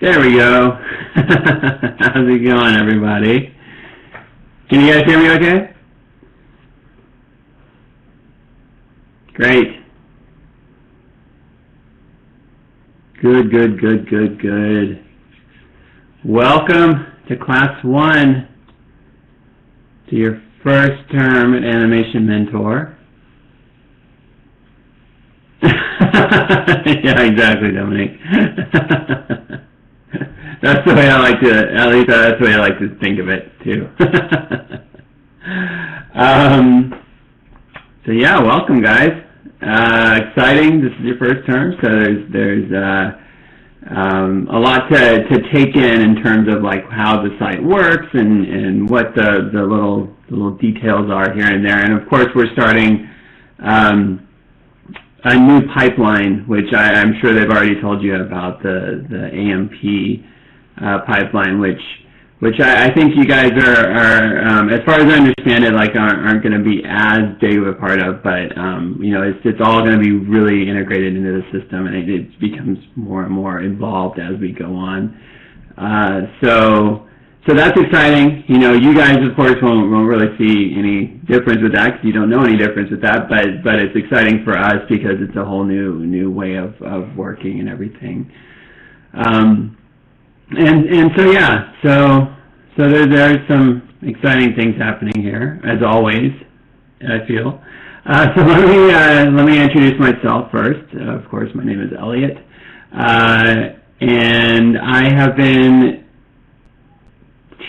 There we go. How's it going, everybody? Can you guys hear me okay? Great. Good. Welcome to Class 1, to your first term at Animation Mentor. Yeah, exactly, Dominic. That's the way I like to, at least that's the way I like to think of it, too. So yeah, welcome, guys. Exciting. This is your first term, so there's a lot to take in terms of like how the site works and what the little details are here and there. And of course, we're starting a new pipeline, which I'm sure they've already told you about, the AMP pipeline, which I think you guys are as far as I understand it, like aren't going to be as big of a part of, but you know, it's all going to be really integrated into the system, and it becomes more and more involved as we go on. So that's exciting. You know, you guys of course won't really see any difference with that because you don't know any difference with that, but it's exciting for us because it's a whole new way of working and everything. And so yeah, so there's some exciting things happening here, as always, I feel. So let me introduce myself first. Of course, my name is Elliot, and I have been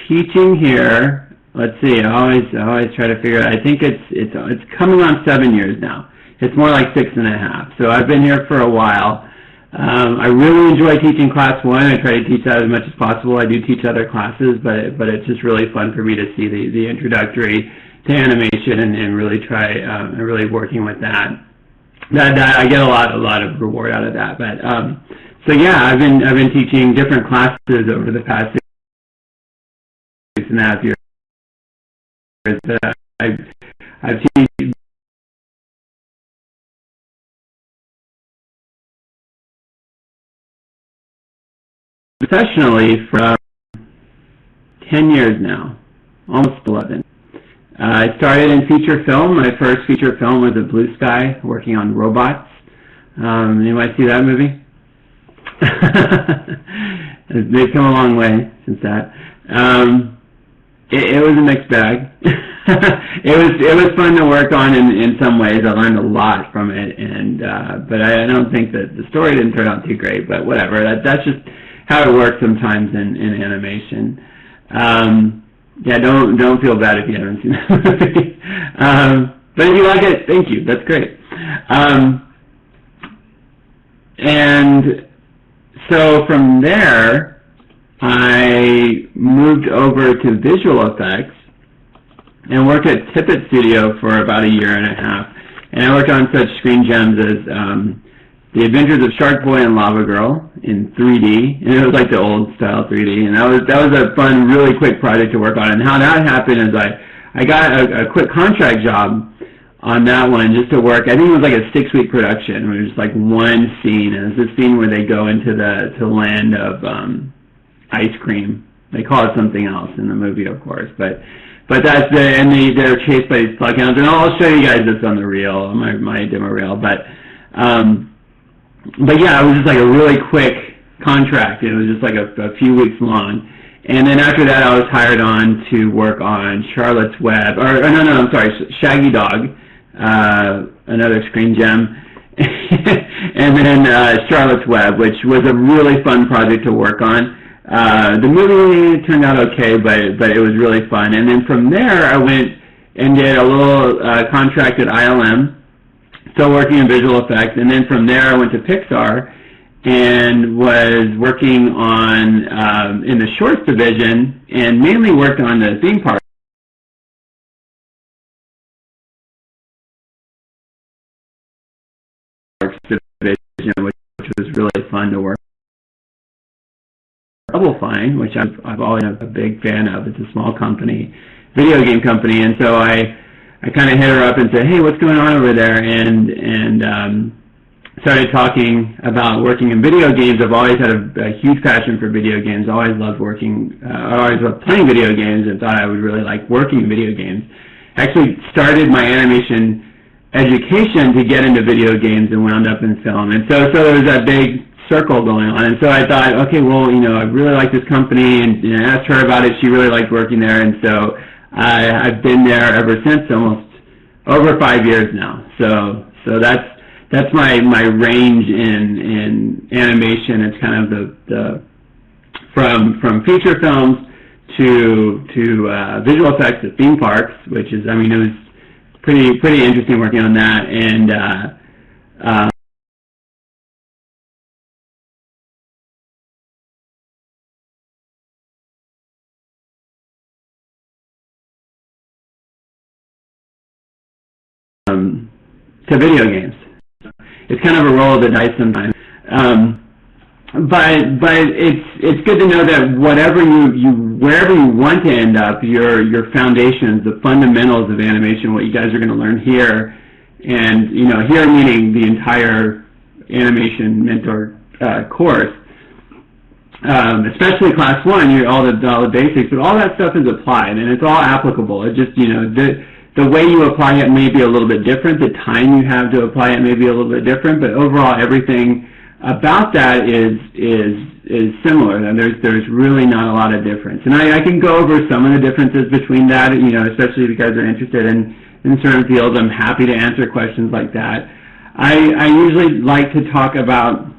teaching here. Let's see, I always try to figure it out. I think it's coming on 7 years now. It's more like 6.5. So I've been here for a while. I really enjoy teaching Class 1. I try to teach that as much as possible. I do teach other classes, but it's just really fun for me to see the introductory to animation and really try really working with that. That I get a lot of reward out of that. But so yeah, I've been teaching different classes over the past 6.5 years. I've teach professionally for 10 years now, almost 11. I started in feature film. My first feature film was at Blue Sky, working on robots. Anybody see that movie? They've come a long way since that. It was a mixed bag. It was fun to work on in some ways. I learned a lot from it, but I don't think that the story didn't turn out too great. But whatever. That's just how it works sometimes in animation. Yeah, don't feel bad if you haven't seen that movie. But if you like it, thank you. That's great. And so from there, I moved over to visual effects and worked at Tippett Studio for about 1.5 years. And I worked on such screen gems as The Adventures of Shark Boy and Lava Girl in 3D, and it was like the old style 3D, and that was a fun, really quick project to work on. And how that happened is I got a quick contract job on that one just to work. I think it was like a 6-week production. It was just like one scene, and it's a scene where they go into the land of ice cream. They call it something else in the movie, of course, but that's they're chased by these plug hounds, and I'll show you guys this on the reel, my demo reel, but yeah, it was just like a really quick contract. It was just like a few weeks long. And then after that, I was hired on to work on Charlotte's Web, I'm sorry, Shaggy Dog, another screen gem, and then Charlotte's Web, which was a really fun project to work on. The movie turned out okay, but it was really fun. And then from there, I went and did a little contract at ILM, still working in visual effects, and then from there I went to Pixar and was working on in the shorts division, and mainly worked on the theme park division, which was really fun to work. Double Fine, which I've always been a big fan of. It's a small company, video game company, and so I kind of hit her up and said, hey, what's going on over there? And started talking about working in video games. I've always had a huge passion for video games. I always loved playing video games and thought I would really like working in video games. Actually started my animation education to get into video games and wound up in film. And so there was that big circle going on. And so I thought, okay, well, I really like this company, and I asked her about it. She really liked working there. And so I've been there ever since, almost over 5 years now. So that's my range in animation. It's kind of the from feature films to visual effects at theme parks, which is, it was pretty interesting working on that. And to video games. It's kind of a roll of the dice sometimes. But it's good to know that wherever you want to end up, your foundations, the fundamentals of animation, what you guys are going to learn here, and here meaning the entire animation mentor course, especially class 1, all the basics, but all that stuff is applied and it's all applicable. It just the way you apply it may be a little bit different. The time you have to apply it may be a little bit different, but overall everything about that is similar, and there's really not a lot of difference. And I can go over some of the differences between that, especially if you guys are interested in certain fields. I'm happy to answer questions like that. I usually like to talk about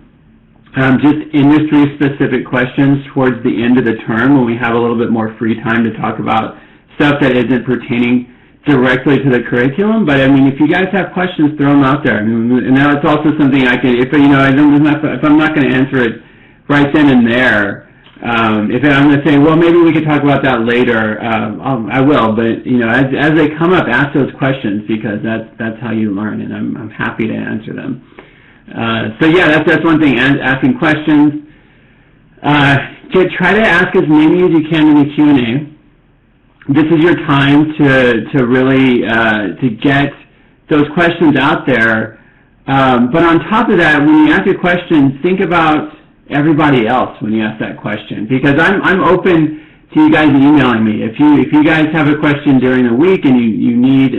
just industry-specific questions towards the end of the term when we have a little bit more free time to talk about stuff that isn't pertaining directly to the curriculum. But if you guys have questions, throw them out there. And now it's also something I can, if I'm not going to answer it right then and there, if I'm going to say, well, maybe we could talk about that later, I will. But as they come up, ask those questions, because that's how you learn, and I'm happy to answer them. So yeah, that's one thing. Asking questions. Try to ask as many as you can in the Q&A. This is your time to really to get those questions out there. But on top of that, when you ask a question, think about everybody else when you ask that question, because I'm open to you guys emailing me. If you guys have a question during the week and you need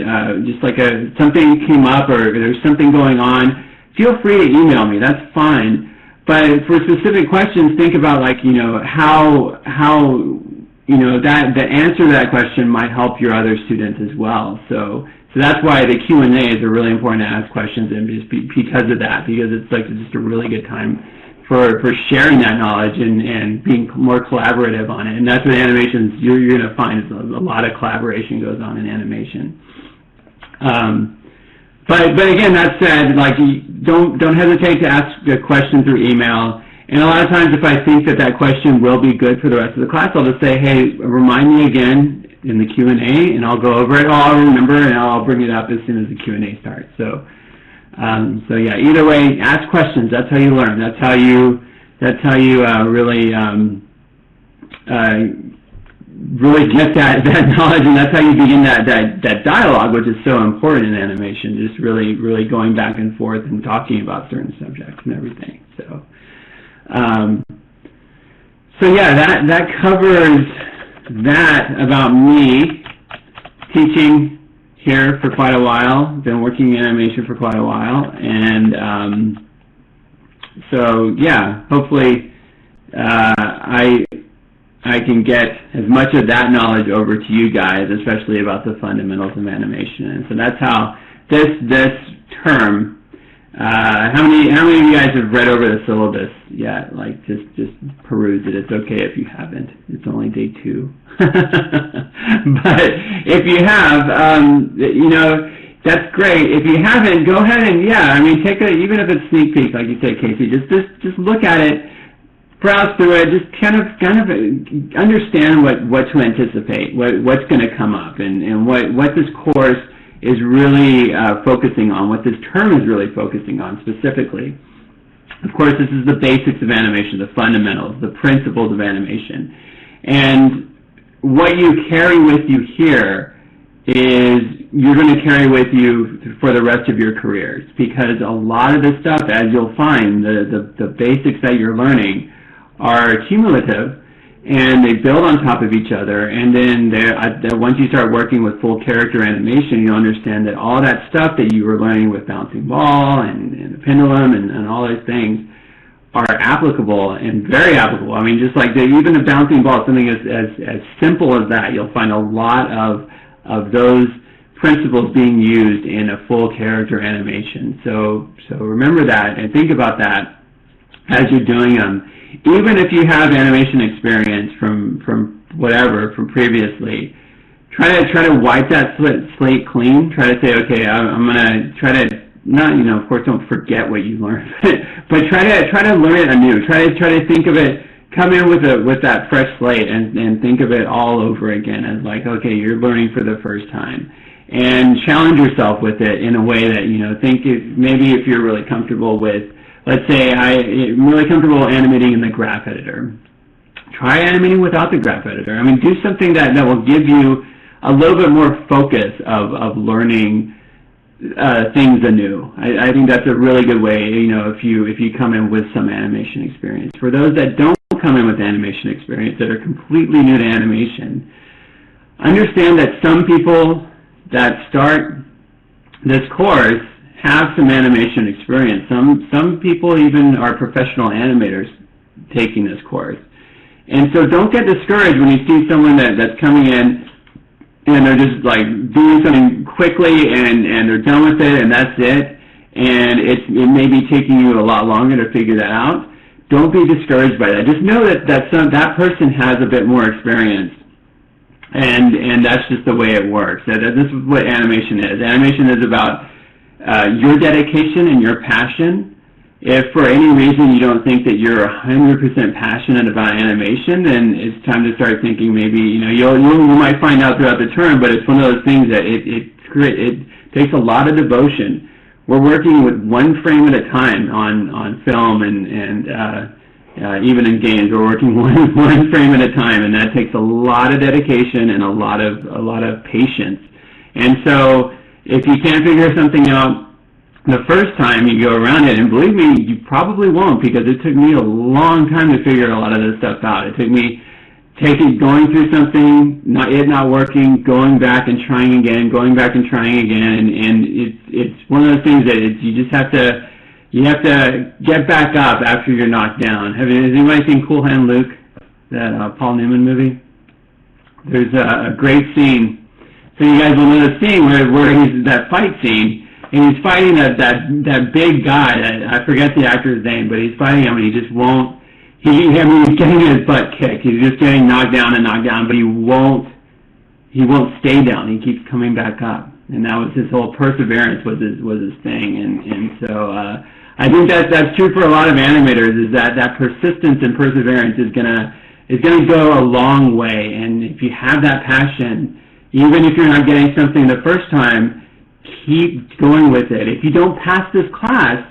just like something came up or there's something going on, feel free to email me. That's fine. But for specific questions, think about how the answer to that question might help your other students as well. So that's why the Q&As are really important to ask questions, and just because of that, because it's just a really good time for sharing that knowledge and being more collaborative on it. And that's what animations you're going to find is a lot of collaboration goes on in animation. But again, that said, don't hesitate to ask a question through email. And a lot of times, if I think that question will be good for the rest of the class, I'll just say, hey, remind me again in the Q&A, and I'll go over it. I'll remember, and I'll bring it up as soon as the Q&A starts. So yeah, either way, ask questions. That's how you learn. That's how you really get that knowledge, and that's how you begin that dialogue, which is so important in animation. Just really going back and forth and talking about certain subjects and everything. So yeah, that covers that about me teaching here for quite a while. Been working in animation for quite a while, and so yeah, hopefully I can get as much of that knowledge over to you guys, especially about the fundamentals of animation. And so that's how this term. How many of you guys have read over the syllabus yet? Just peruse it. It's okay if you haven't. It's only day 2. But if you have, that's great. If you haven't, go ahead and take even if it's sneak peek, like you said, Casey. Just look at it, browse through it, just kind of understand what to anticipate, what's going to come up, and what this course is really focusing on, what this term is really focusing on specifically. Of course, this is the basics of animation, the fundamentals, the principles of animation. And what you carry with you here is you're going to carry with you for the rest of your careers, because a lot of the stuff, as you'll find, the basics that you're learning are cumulative, and they build on top of each other, and then once you start working with full character animation, you'll understand that all that stuff that you were learning with bouncing ball and the pendulum and all those things are applicable, and very applicable. I mean, just like even a bouncing ball, something as simple as that, you'll find a lot of those principles being used in a full character animation. So remember that and think about that as you're doing them. Even if you have animation experience from previously, try to wipe that slate clean. Try to say, okay, I'm gonna try to not, of course, don't forget what you learned, but try to learn it anew. Try to think of it. Come in with that fresh slate and think of it all over again as like, okay, you're learning for the first time, and challenge yourself with it in a way that maybe if you're really comfortable with. Let's say I'm really comfortable animating in the graph editor. Try animating without the graph editor. I mean, do something that will give you a little bit more focus of learning things anew. I think that's a really good way, if you come in with some animation experience. For those that don't come in with animation experience, that are completely new to animation, understand that some people that start this course have some animation experience. Some people even are professional animators taking this course. And so don't get discouraged when you see someone that's coming in and they're just like doing something quickly and they're done with it and that's it, and it may be taking you a lot longer to figure that out. Don't be discouraged by that. Just know that person has a bit more experience, and that's just the way it works. This is what animation is. Animation is about your dedication and your passion. If for any reason you don't think that you're 100% passionate about animation, then it's time to start thinking maybe, you might find out throughout the term, but it's one of those things that it takes a lot of devotion. We're working with one frame at a time on film and even in games. We're working one frame at a time, and that takes a lot of dedication and a lot of patience. And so if you can't figure something out the first time you go around it, and believe me, you probably won't, because it took me a long time to figure a lot of this stuff out. It took me going through something, not working, going back and trying again, going back and trying again, and it's one of those things that you just have to get back up after you're knocked down. Has anybody seen Cool Hand Luke, that Paul Newman movie? There's a great scene. So you guys will know the scene where he's that fight scene. And he's fighting that big guy. I forget the actor's name, but he's fighting him, and he just won't. He's getting his butt kicked. He's just getting knocked down, but he won't stay down. He keeps coming back up, and that was his whole perseverance was his thing. And so I think that's true for a lot of animators. Is that persistence and perseverance is gonna go a long way. And if you have that passion, even if you're not getting something the first time, keep going with it. If you don't pass this class,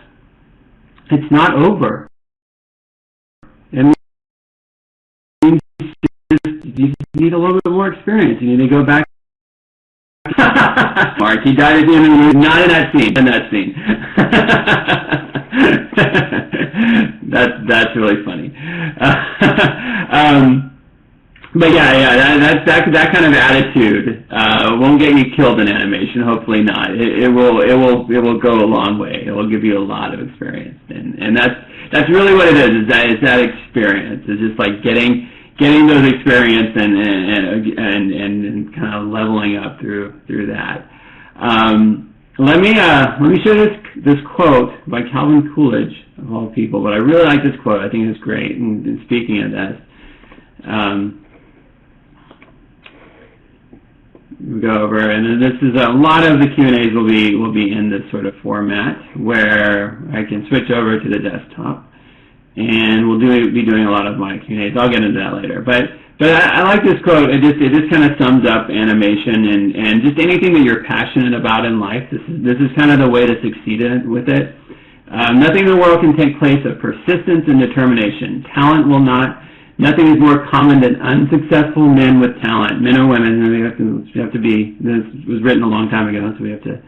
it's not over. It means you just need a little bit more experience. You need to go back. Mark, he died at the end of the movie. Not in that scene. In that scene. That's really funny. But that kind of attitude won't get you killed in animation. Hopefully not. It will go a long way. It will give you a lot of experience, and that's really what it is. Is that experience? It's just like getting those experience and kind of leveling up through that. Let me show this quote by Calvin Coolidge, of all people. But I really like this quote. I think it's great. And speaking of that. We go over, and this is a lot of the Q&As will be in this sort of format where I can switch over to the desktop, and we'll be doing a lot of my Q&As. I'll get into that later, but I like this quote. It just kind of sums up animation and just anything that you're passionate about in life. This is kind of the way to succeed with it. Nothing in the world can take place of persistence and determination. Talent will not. Nothing is more common than unsuccessful men with talent, men or women. And we have to be. This was written a long time ago, so we have to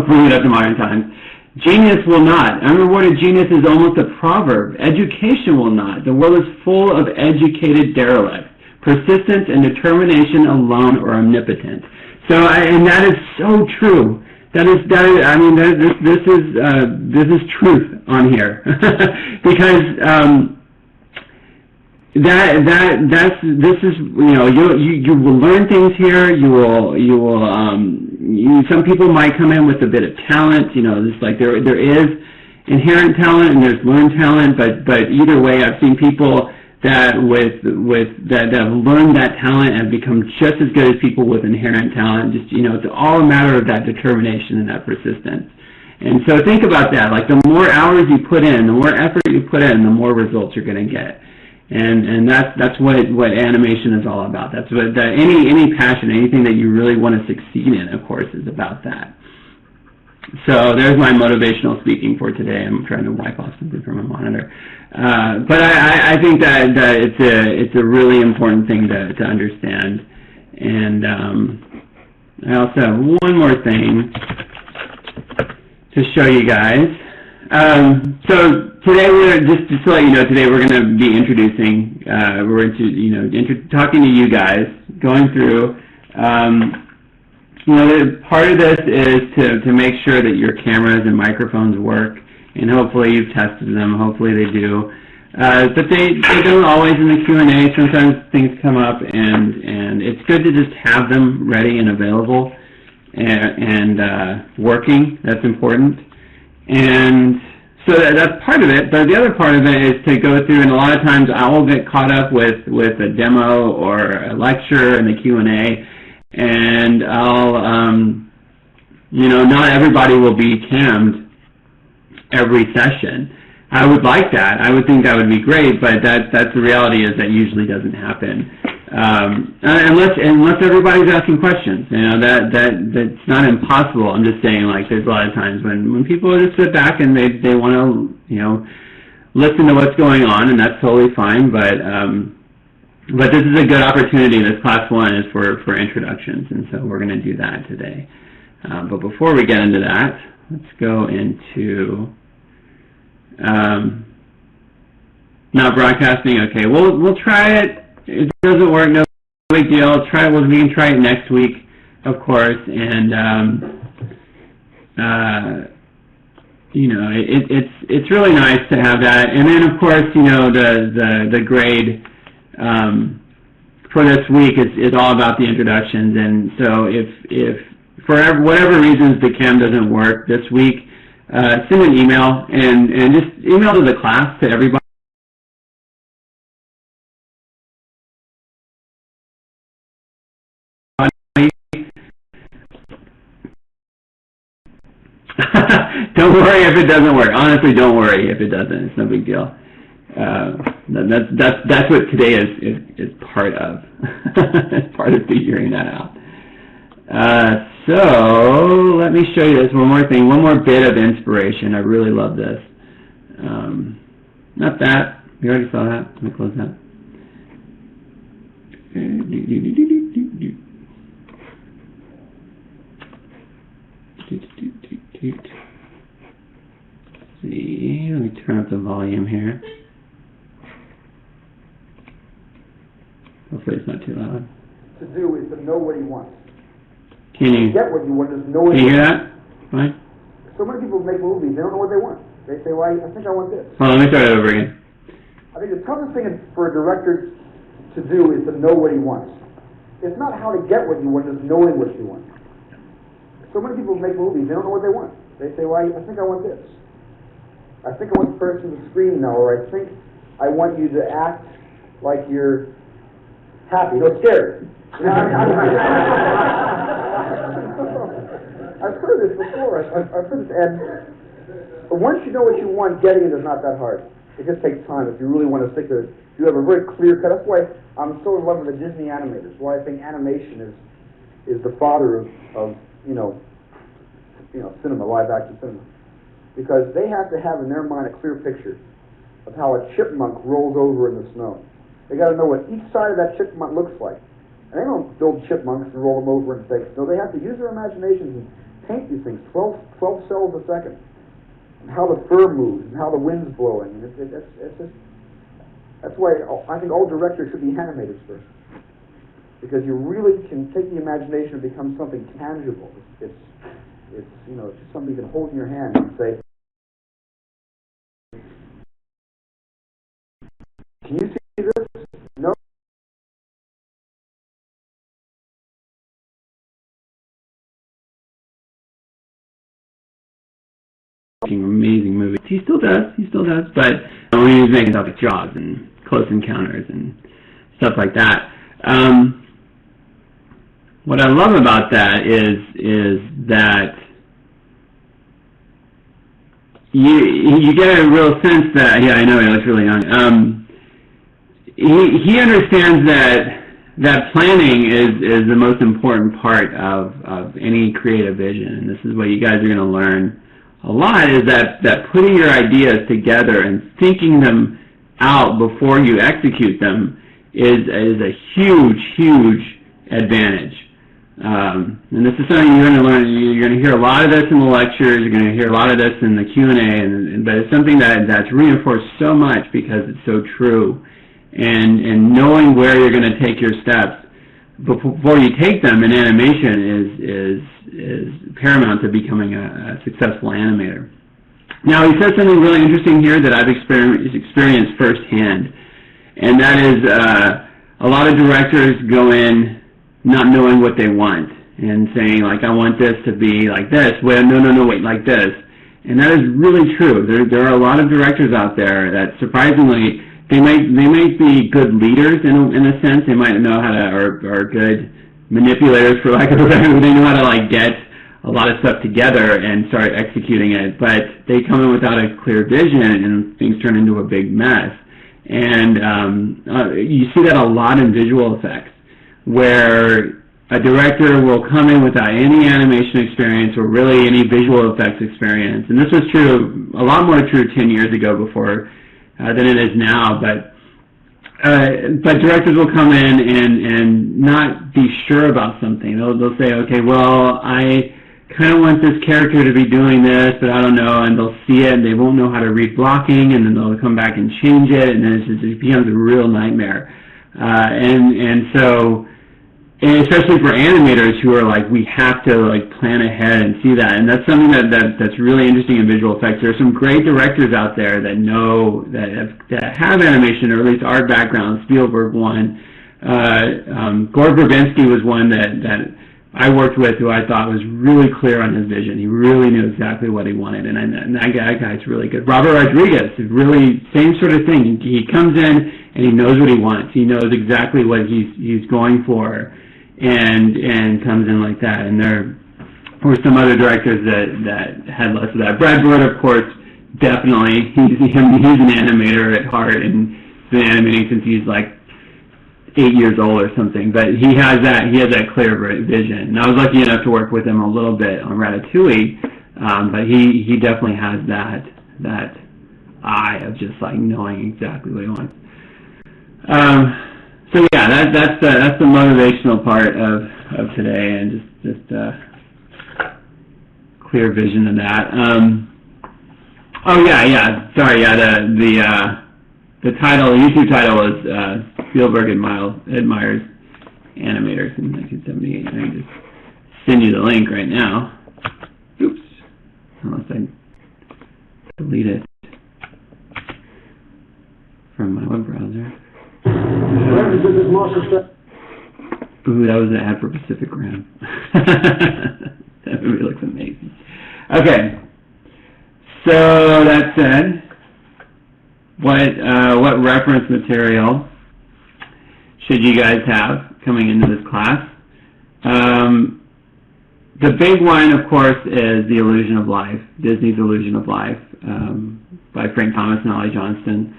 bring it up to modern times. Genius will not. Unrewarded genius is almost a proverb. Education will not. The world is full of educated derelicts. Persistence and determination alone are omnipotent. So, and that is so true. This is truth on here, because you will learn things here. Some people might come in with a bit of talent. Just like there is inherent talent and there's learned talent, but either way, I've seen people that that have learned that talent and become just as good as people with inherent talent. Just it's all a matter of that determination and that persistence. And so think about that. Like the more hours you put in, the more effort you put in, the more results you're going to get. And that's what animation is all about. That's what any passion, anything that you really want to succeed in, of course, is about that. So there's my motivational speaking for today. I'm trying to wipe off something from my monitor. But I think that it's a really important thing to understand. And I also have one more thing to show you guys. So today just to let you know, today we're going to be introducing, talking to you guys, going through. Part of this is to make sure that your cameras and microphones work, and hopefully you've tested them. Hopefully they do. But they don't always in the Q&A. Sometimes things come up, and it's good to just have them ready and available and working. That's important. And so that's part of it. But the other part of it is to go through, and a lot of times I will get caught up with a demo or a lecture in the Q&A, and I'll, not everybody will be cammed every session. I would like that. I would think that would be great, but that's the reality is that usually doesn't happen. Unless everybody's asking questions. That's not impossible. I'm just saying, like, there's a lot of times when people just sit back and they want to, listen to what's going on, and that's totally fine, but this is a good opportunity. This class 1 is for introductions, and so we're going to do that today. But before we get into that, let's go into not broadcasting. Okay, we'll try it. If it doesn't work, no big deal. We can try it next week, of course, and it's really nice to have that. And then, of course, the grade for this week is all about the introductions. And so if for whatever reasons the cam doesn't work this week, send an email and just email to the class, to everybody. Don't worry if it doesn't work. Honestly, don't worry if it doesn't. It's no big deal. That's what today is part of. It's part of figuring that out. So let me show you this one more thing, one more bit of inspiration. I really love this. Not that. We already saw that. Let me close that. See, let me turn up the volume here. Hopefully it's not too loud. To do is to know what he wants. Can you get what you want is know what you hear that? Fine. So many people make movies, they don't know what they want. They say, well, I think I want this. Well, let me start it over again. I think the toughest thing for a director to do is to know what he wants. It's not how to get what you want, it's knowing what you want. So many people make movies, they don't know what they want. They say, well, I think I want this. I think I want the person to scream now, or I think I want you to act like you're happy, no, scared. I've heard this before. I've heard this, and once you know what you want, getting it is not that hard. It just takes time if you really want to stick to it. If you have a very clear cut. That's why I'm so in love with the Disney animators. Why I think animation is the father of cinema, live action cinema, because they have to have in their mind a clear picture of how a chipmunk rolls over in the snow. They got to know what each side of that chipmunk looks like. And they don't build chipmunks and roll them over in stakes. No, they have to use their imaginations and paint these things, 12 cells a second, and how the fur moves and how the wind's blowing. And that's why I think all directors should be animators first, because you really can take the imagination and become something tangible. It's just something you can hold in your hand and say, "Can you see this?" No. Amazing movies. He still does, but when he was making stuff like Jaws and Close Encounters and stuff like that. What I love about that is that you get a real sense that, yeah, I know he looks really young. He understands that planning is the most important part of any creative vision, and this is what you guys are going to learn a lot, is that putting your ideas together and thinking them out before you execute them is a huge advantage. And this is something you're going to learn. You're going to hear a lot of this in the lectures. You're going to hear a lot of this in the Q&A, but it's something that's reinforced so much because it's so true. And knowing where you're going to take your steps before you take them in animation is paramount to becoming a successful animator. Now, he said something really interesting here that I've experienced firsthand, and that is a lot of directors go in not knowing what they want and saying, like, I want this to be like this. Well, no, wait, like this. And that is really true. There are a lot of directors out there that surprisingly they might be good leaders in a sense. They might know how to, or good manipulators, for lack of a better term. They know how to, like, get a lot of stuff together and start executing it, but they come in without a clear vision and things turn into a big mess. And you see that a lot in visual effects, where a director will come in without any animation experience or really any visual effects experience. And this was true, a lot more true 10 years ago before than it is now, but directors will come in and not be sure about something. They'll say, okay, well, I kind of want this character to be doing this, but I don't know, and they'll see it, and they won't know how to read blocking, and then they'll come back and change it, and then it becomes a real nightmare. And especially for animators who are like, we have to, like, plan ahead and see that, and that's something that's really interesting in visual effects. There are some great directors out there that know, that have animation, or at least art backgrounds. Spielberg one. Gore Verbinski was one that I worked with, who I thought was really clear on his vision. He really knew exactly what he wanted, and that guy's really good. Robert Rodriguez is really same sort of thing. He comes in and he knows what he wants. He knows exactly what he's going for, and comes in like that. And there were some other directors that had less of that. Brad Bird, of course, definitely. He's an animator at heart, and been animating since he's like 8 years old or something, but he has that clear vision. And I was lucky enough to work with him a little bit on Ratatouille, but he definitely has that eye of just, like, knowing exactly what he wants. So yeah, that's the motivational part of today, and just clear vision of that. The title, the YouTube title is Spielberg Admires Animators in 1978. I can just send you the link right now. Oops. Unless I delete it from my web browser. Ooh, that was an ad for Pacific Rim. That movie looks amazing. Okay. So that said, what reference material should you guys have coming into this class? The big one, of course, is The Illusion of Life, Disney's Illusion of Life, by Frank Thomas and Ollie Johnston.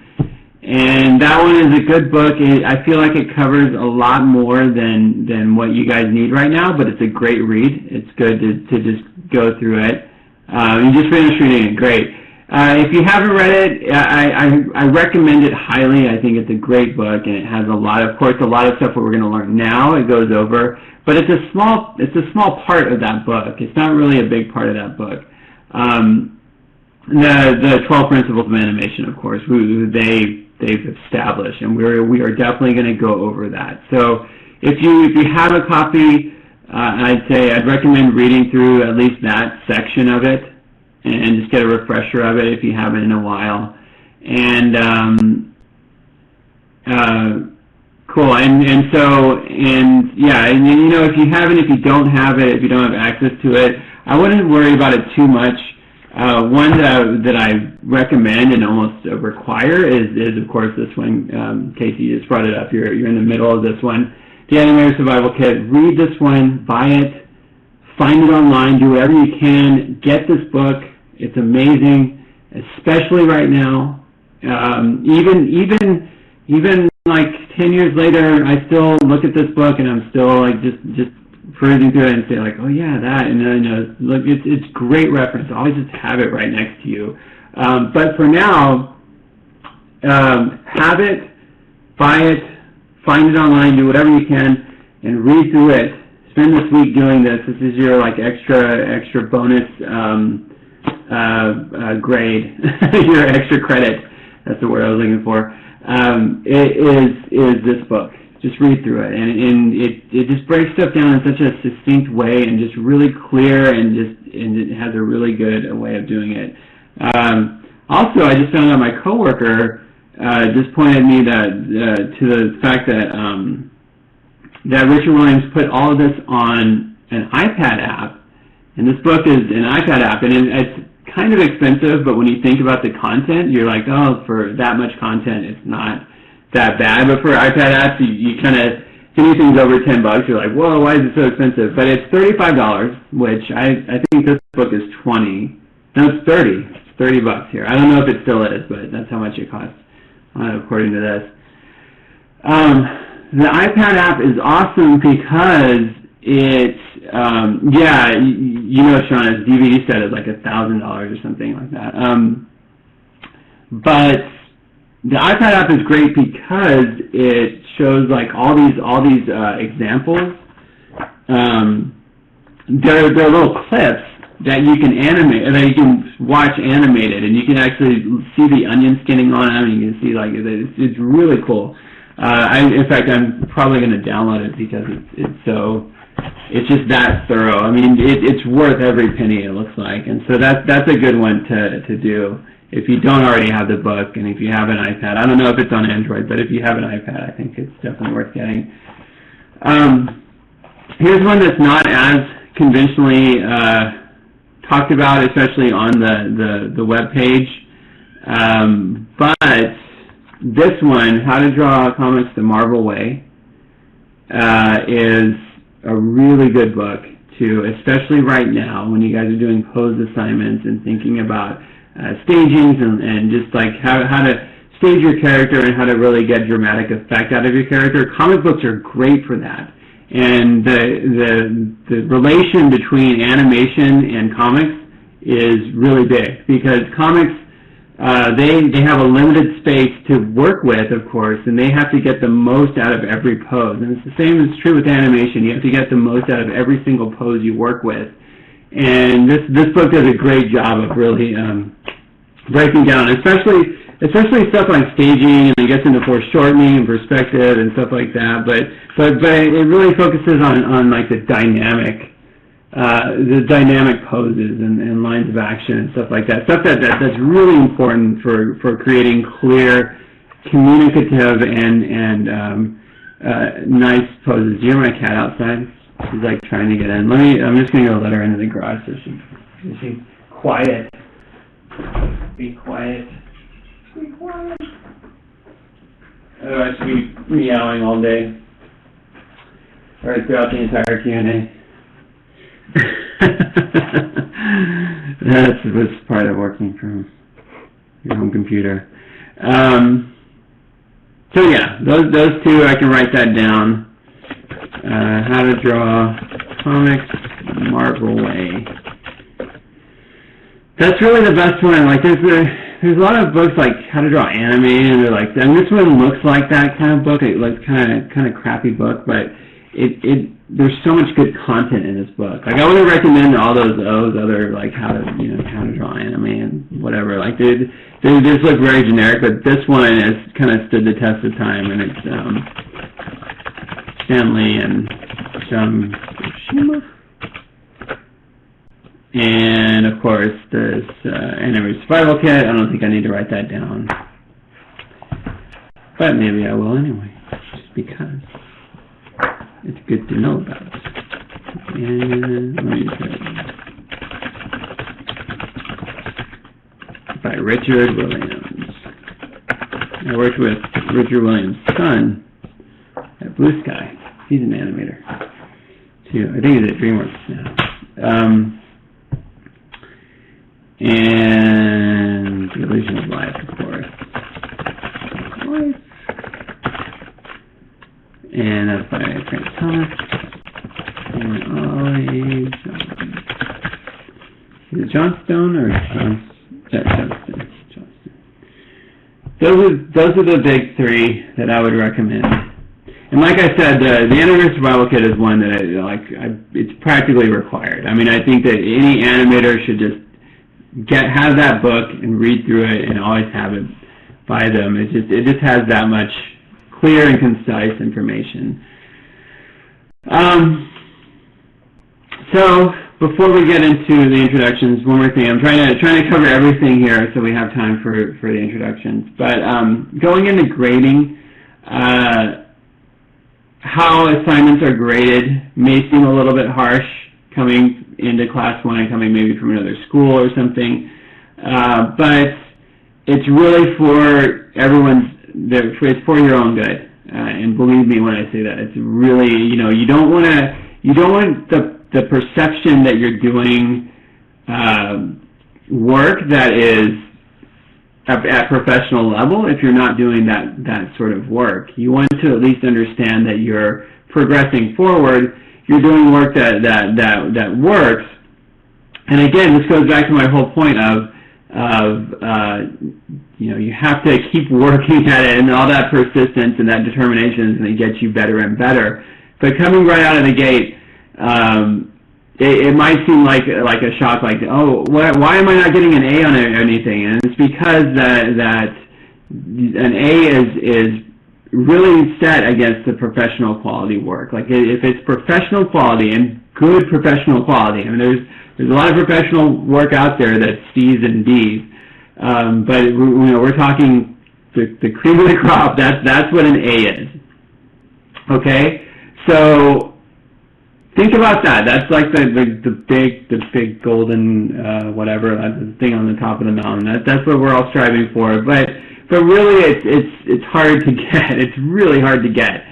And that one is a good book. I feel like it covers a lot more than what you guys need right now, but it's a great read. It's good to just go through it. You just finished reading it, great. If you haven't read it, I recommend it highly. I think it's a great book, and it has a lot of course, a lot of stuff that we're going to learn now. It goes over, but it's a small part of that book. It's not really a big part of that book. The 12 Principles of Animation, of course, they've established, and we are definitely going to go over that. So if you have a copy, I'd recommend reading through at least that section of it, and just get a refresher of it if you haven't in a while. And cool. And you know, if you don't have it, if you don't have access to it, I wouldn't worry about it too much. One that I recommend and almost require is of course this one. Casey, you just brought it up. You're in the middle of this one. The Animator Survival Kit. Read this one. Buy it. Find it online. Do whatever you can. Get this book. It's amazing, especially right now. Even like 10 years later, I still look at this book and I'm still like just perusing through it and say like, oh yeah, that, and then look, it's great reference. Always just have it right next to you. But for now, have it, buy it, find it online, do whatever you can, and read through it. Spend this week doing this. This is your like extra bonus grade, your extra credit. That's the word I was looking for. It is this book. Just read through it, and it just breaks stuff down in such a succinct way, and just really clear, and it has a really good way of doing it. Also, I just found out my coworker just pointed me to the fact that that Richard Williams put all of this on an iPad app, and this book is an iPad app, and it's kind of expensive, but when you think about the content, you're like, oh, for that much content, it's not that bad. But for iPad apps, you kind of, anything's over $10, you're like, whoa, why is it so expensive? But it's $35, which I think this book is $20. No, it's $30. It's $30 here. I don't know if it still is, but that's how much it costs, according to this. The iPad app is awesome because it's, you know, Sean, its DVD set is like $1,000 or something like that. But the iPad app is great because it shows like all these examples. They're little clips that you can animate, that you can watch animated, and you can actually see the onion skinning on them. And you can see like it's really cool. In fact, I'm probably going to download it because it's just that thorough. I mean, it's worth every penny, it looks like, and so that's a good one to do if you don't already have the book, and if you have an iPad. I don't know if it's on Android, but if you have an iPad, I think it's definitely worth getting. Here's one that's not as conventionally talked about, especially on the web page, but this one, How to Draw Comics the Marvel Way, is a really good book too, especially right now when you guys are doing pose assignments and thinking about stagings and just like how to stage your character and how to really get dramatic effect out of your character. Comic books are great for that. And the relation between animation and comics is really big because comics, they have a limited space to work with, of course, and they have to get the most out of every pose. And it's the same is true with animation. You have to get the most out of every single pose you work with. And this book does a great job of really breaking down, especially stuff like staging, and it gets into foreshortening and perspective and stuff like that. But it really focuses on like the dynamic poses and lines of action and stuff like that. Stuff that's really important for creating clear, communicative and nice poses. Do you hear my cat outside? She's like trying to get in. I'm just gonna go let her into the garage so she's quiet. Be quiet. Be quiet. Otherwise she'll be meowing all day. Right throughout the entire QnA. That's what's part of working from your home computer. So yeah, those two, I can write that down. How to Draw Comics Marvel Way. That's really the best one. Like there's a lot of books like How to Draw Anime, and this one looks like that kind of book. It looks kind of crappy book, but there's so much good content in this book. Like I wouldn't recommend all those other like how to draw anime and whatever. Like they just look very generic, but this one has kind of stood the test of time, and it's Stanley and Shima. And of course, this Anime Survival Kit. I don't think I need to write that down, but maybe I will anyway, just because it's good to know about. And let me try by Richard Williams. I worked with Richard Williams' son at Blue Sky. He's an animator too. I think he's at DreamWorks now. And The Illusion of Life, of course. And that's by Frank Thomas. And always, is it Johnstone or Johnston? Those are the big three that I would recommend. And like I said, the Animator Survival Kit is one that it's practically required. I mean, I think that any animator should just have that book and read through it and always have it by them. It just has that much clear and concise information. So before we get into the introductions, one more thing. I'm trying to cover everything here so we have time for the introductions. But going into grading, how assignments are graded may seem a little bit harsh coming into class 1 and coming maybe from another school or something, but it's really for it's for your own good, and believe me when I say that. It's really, you don't want the perception that you're doing work that is at professional level if you're not doing that sort of work. You want to at least understand that you're progressing forward. You're doing work that works. And again, this goes back to my whole point of you have to keep working at it, and all that persistence and that determination is going to get you better and better. But coming right out of the gate, it might seem like a shock, like, oh, why am I not getting an A on anything? And it's because that an A is really set against the professional quality work. Like if it's professional quality and good professional quality, I mean there's a lot of professional work out there that's C's and D's, but we're talking the cream of the crop. That's what an A is. Okay, so think about that. That's like the big golden whatever, the thing on the top of the mountain. That's what we're all striving for. But really, it's hard to get. It's really hard to get,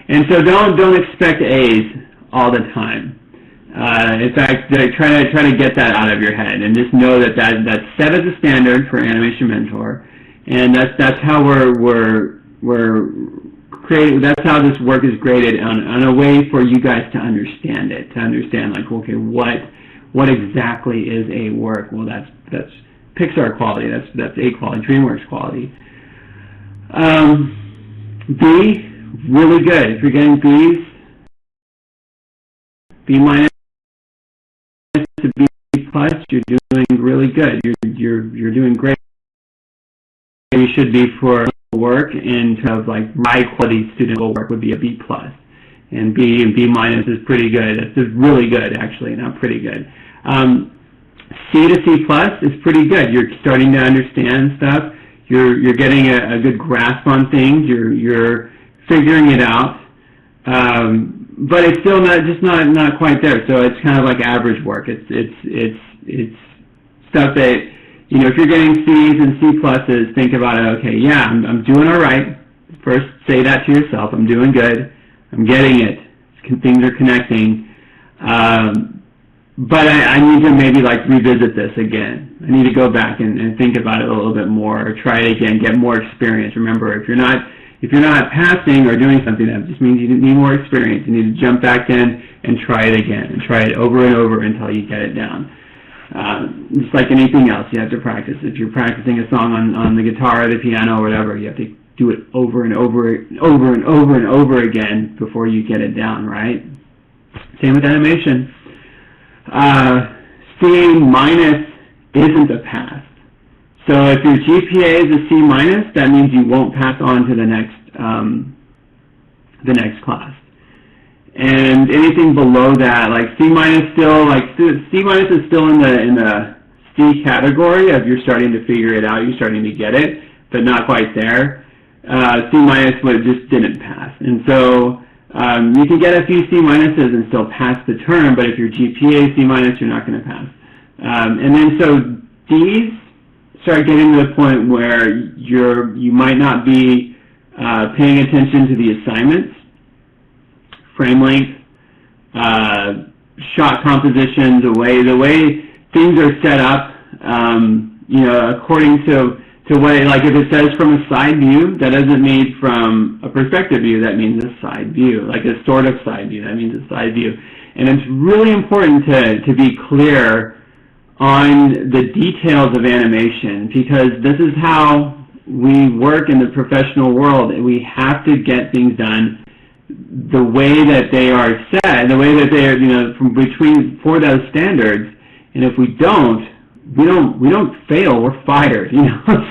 and so don't expect A's all the time. In fact, try to get that out of your head, and just know that's set as a standard for Animation Mentor, and that's how we're creating. That's how this work is graded on a way for you guys to understand it. To understand, like, okay, what exactly is A work? Well, that's Pixar quality. That's A quality. DreamWorks quality. B, really good. If you're getting B's, B minus to B plus, you're doing really good. You're doing great. You should be for work, and to have like high quality student work would be a B plus, and B minus is pretty good. It's just really good, actually, not pretty good. C to C plus is pretty good. You're starting to understand stuff. You're getting a good grasp on things. You're figuring it out, but it's still not quite there. So it's kind of like average work. It's stuff that, if you're getting C's and C pluses, think about it. Okay, yeah, I'm doing all right. First, say that to yourself. I'm doing good. I'm getting it. Things are connecting. But I need to maybe revisit this again. I need to go back and think about it a little bit more, or try it again, get more experience. Remember, if you're not passing or doing something, that just means you need more experience. You need to jump back in and try it again, and try it over and over until you get it down. Just like anything else, you have to practice. If you're practicing a song on the guitar or the piano or whatever, you have to do it over and over and over again before you get it down, right? Same with animation. C minus isn't a pass. So if your GPA is a C minus, that means you won't pass on to the next class. And anything below that, like C minus, still like C minus is still in the C category of you're starting to figure it out, you're starting to get it, but not quite there. C minus just didn't pass, and so you can get a few C minuses and still pass the term, but if your GPA is C minus, you're not going to pass. And then so D's start getting to the point where you might not be paying attention to the assignments. Frame length, shot composition, the way things are set up, according to what, like if it says from a side view, that doesn't mean from a perspective view, that means a side view, like a sort of side view, that means a side view. And it's really important to be clear on the details of animation, because this is how we work in the professional world, and we have to get things done the way that they are set, the way that they are, for those standards. And if we don't fail, we're fired,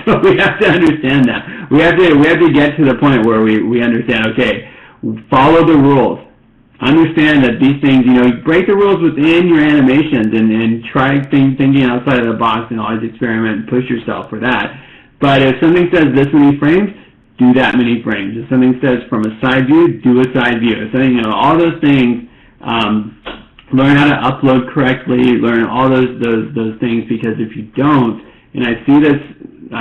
So we have to understand that. We have to get to the point where we understand, okay, follow the rules. Understand that these things, break the rules within your animations and try thinking outside of the box and always experiment and push yourself for that. But if something says this many frames, do that many frames. If something says from a side view, do a side view. If something, all those things, learn how to upload correctly, learn all those things, because if you don't, and I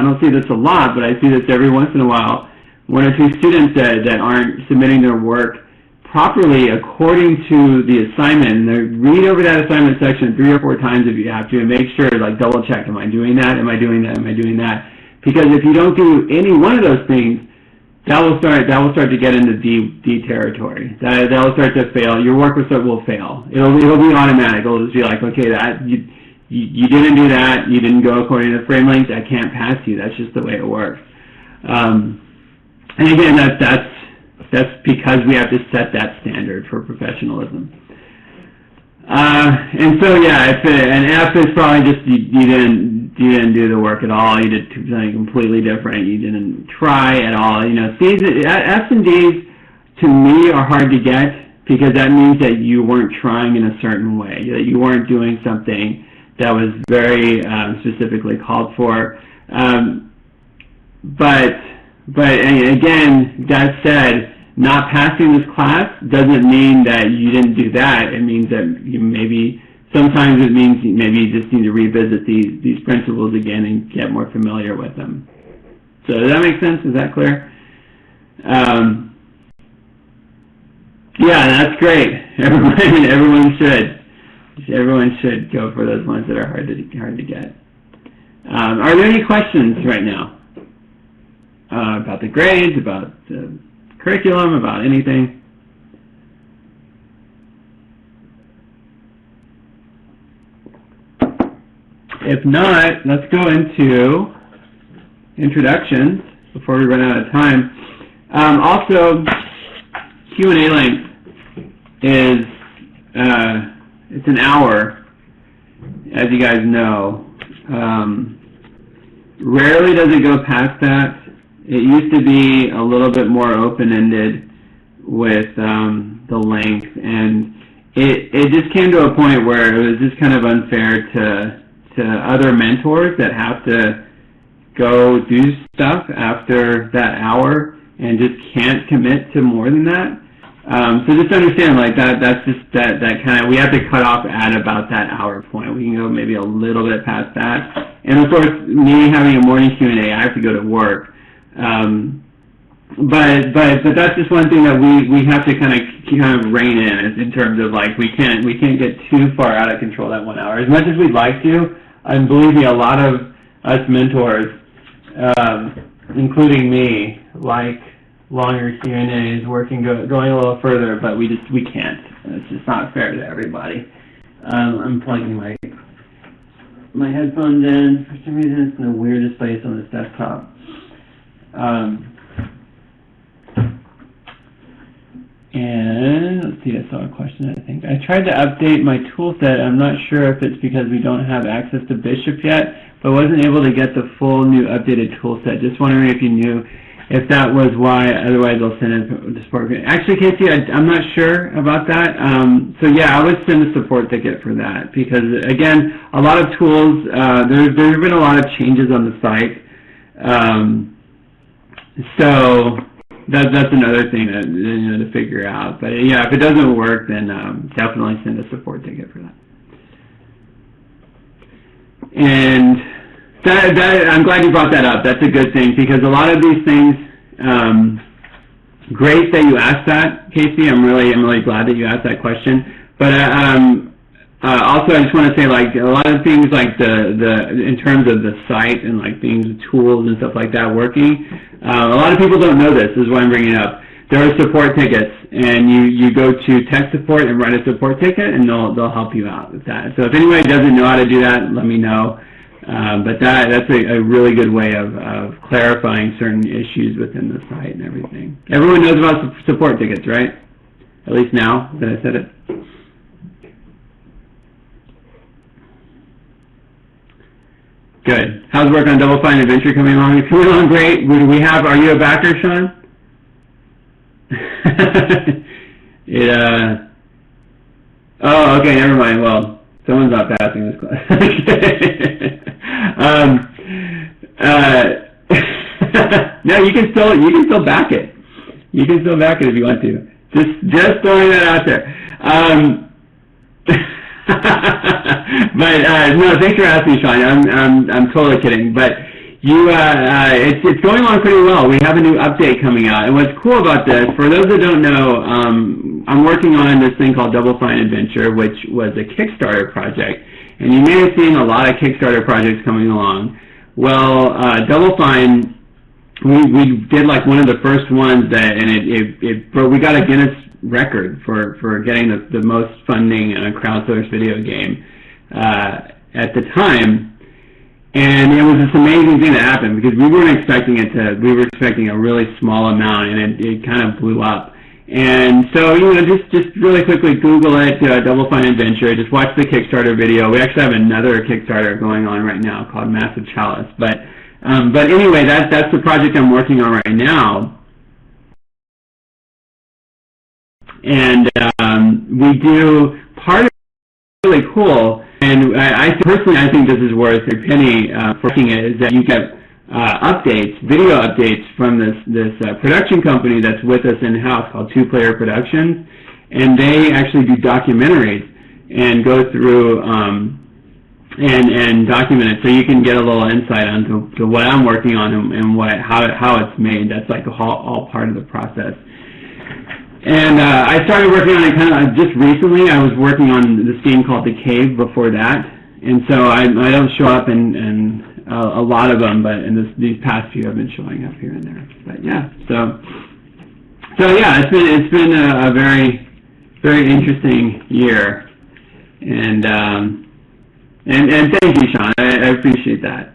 don't see this a lot, but I see this every once in a while, one or two students that aren't submitting their work properly according to the assignment, and they read over that assignment section 3 or 4 times if you have to, and make sure, like, double check, am I doing that, am I doing that, am I doing that? Because if you don't do any one of those things, that will start to get into D territory. That will start to fail. Your work will fail. It'll be automatic. It'll just be like, okay, that you didn't do that. You didn't go according to the frame length. I can't pass you. That's just the way it works. And again, that's because we have to set that standard for professionalism. And so yeah, an F is probably just you didn't do the work at all. You did something completely different. You didn't try at all. C's, F's and D's to me are hard to get, because that means that you weren't trying in a certain way, that you weren't doing something that was very specifically called for. But again, that said, not passing this class doesn't mean that you didn't do that. It means that sometimes it means maybe you just need to revisit these principles again and get more familiar with them. So does that make sense? Is that clear? Yeah, that's great. Everyone should go for those ones that are hard to get. Are there any questions right now about the grades, about the curriculum, about anything? If not, let's go into introductions before we run out of time. Also, Q&A length is it's an hour, as you guys know. Rarely does it go past that. It used to be a little bit more open-ended with the length, and it just came to a point where it was just kind of unfair to other mentors that have to go do stuff after that hour and just can't commit to more than that. So just understand, like, that's just that kind of, we have to cut off at about that hour point. We can go maybe a little bit past that. And of course, me having a morning Q&A, I have to go to work. But that's just one thing that we have to kind of rein in terms of, like, we can't get too far out of control that 1 hour. As much as we'd like to, and believe me, a lot of us mentors, including me, like longer Q&As, going a little further, but we can't. It's just not fair to everybody. I'm plugging my my headphones in. For some reason, it's in the weirdest place on this desktop. And let's see, I saw a question, I think. I tried to update my tool set. I'm not sure if it's because we don't have access to Bishop yet, but wasn't able to get the full new updated tool set. Just wondering if you knew if that was why, otherwise I'll send it to support. Actually, Casey, I'm not sure about that. So yeah, I would send a support ticket for that because, again, a lot of tools, there's been a lot of changes on the site. So that's another thing that, to figure out. But yeah, if it doesn't work, then definitely send a support ticket for that. And I'm glad you brought that up. That's a good thing because a lot of these things. Great that you asked that, Casey. I'm really glad that you asked that question. But also, I just want to say, like, a lot of things, like in terms of the site and like things, tools and stuff like that working. A lot of people don't know this. This is why I'm bringing it up. There are support tickets, and you go to tech support and write a support ticket, and they'll help you out with that. So if anybody doesn't know how to do that, let me know. But that's a really good way of clarifying certain issues within the site and everything. Everyone knows about support tickets, right? At least now that I said it. Good. How's work on Double Fine Adventure coming along? It's coming along great. Are you a backer, Sean? Oh, okay, never mind. Well, someone's not passing this class. No, you can still back it. You can still back it if you want to. Just throwing that out there. But no, thanks for asking, Sean. I'm totally kidding. But it's going along pretty well. We have a new update coming out, and what's cool about this, for those that don't know, I'm working on this thing called Double Fine Adventure, which was a Kickstarter project, and you may have seen a lot of Kickstarter projects coming along. Well, Double Fine, we did like one of the first ones and we got a Guinness record for getting the most funding in a crowdsourced video game at the time. And it was this amazing thing that happened because we weren't expecting we were expecting a really small amount, and it kind of blew up. And so, just really quickly Google it, Double Fine Adventure, just watch the Kickstarter video. We actually have another Kickstarter going on right now called Massive Chalice. But anyway, that's the project I'm working on right now. And we do part of it really cool. And I think this is worth a penny for making it, is that you get video updates from this production company that's with us in-house called Two Player Productions, and they actually do documentaries and go through and document it, so you can get a little insight onto what I'm working on and how it's made. That's like all part of the process. And I started working on it kind of just recently. I was working on this game called The Cave before that, and so I don't show up in a lot of them, but in these past few I've been showing up here and there. But yeah, so yeah, it's been a very, very interesting year, and thank you, Sean. I appreciate that.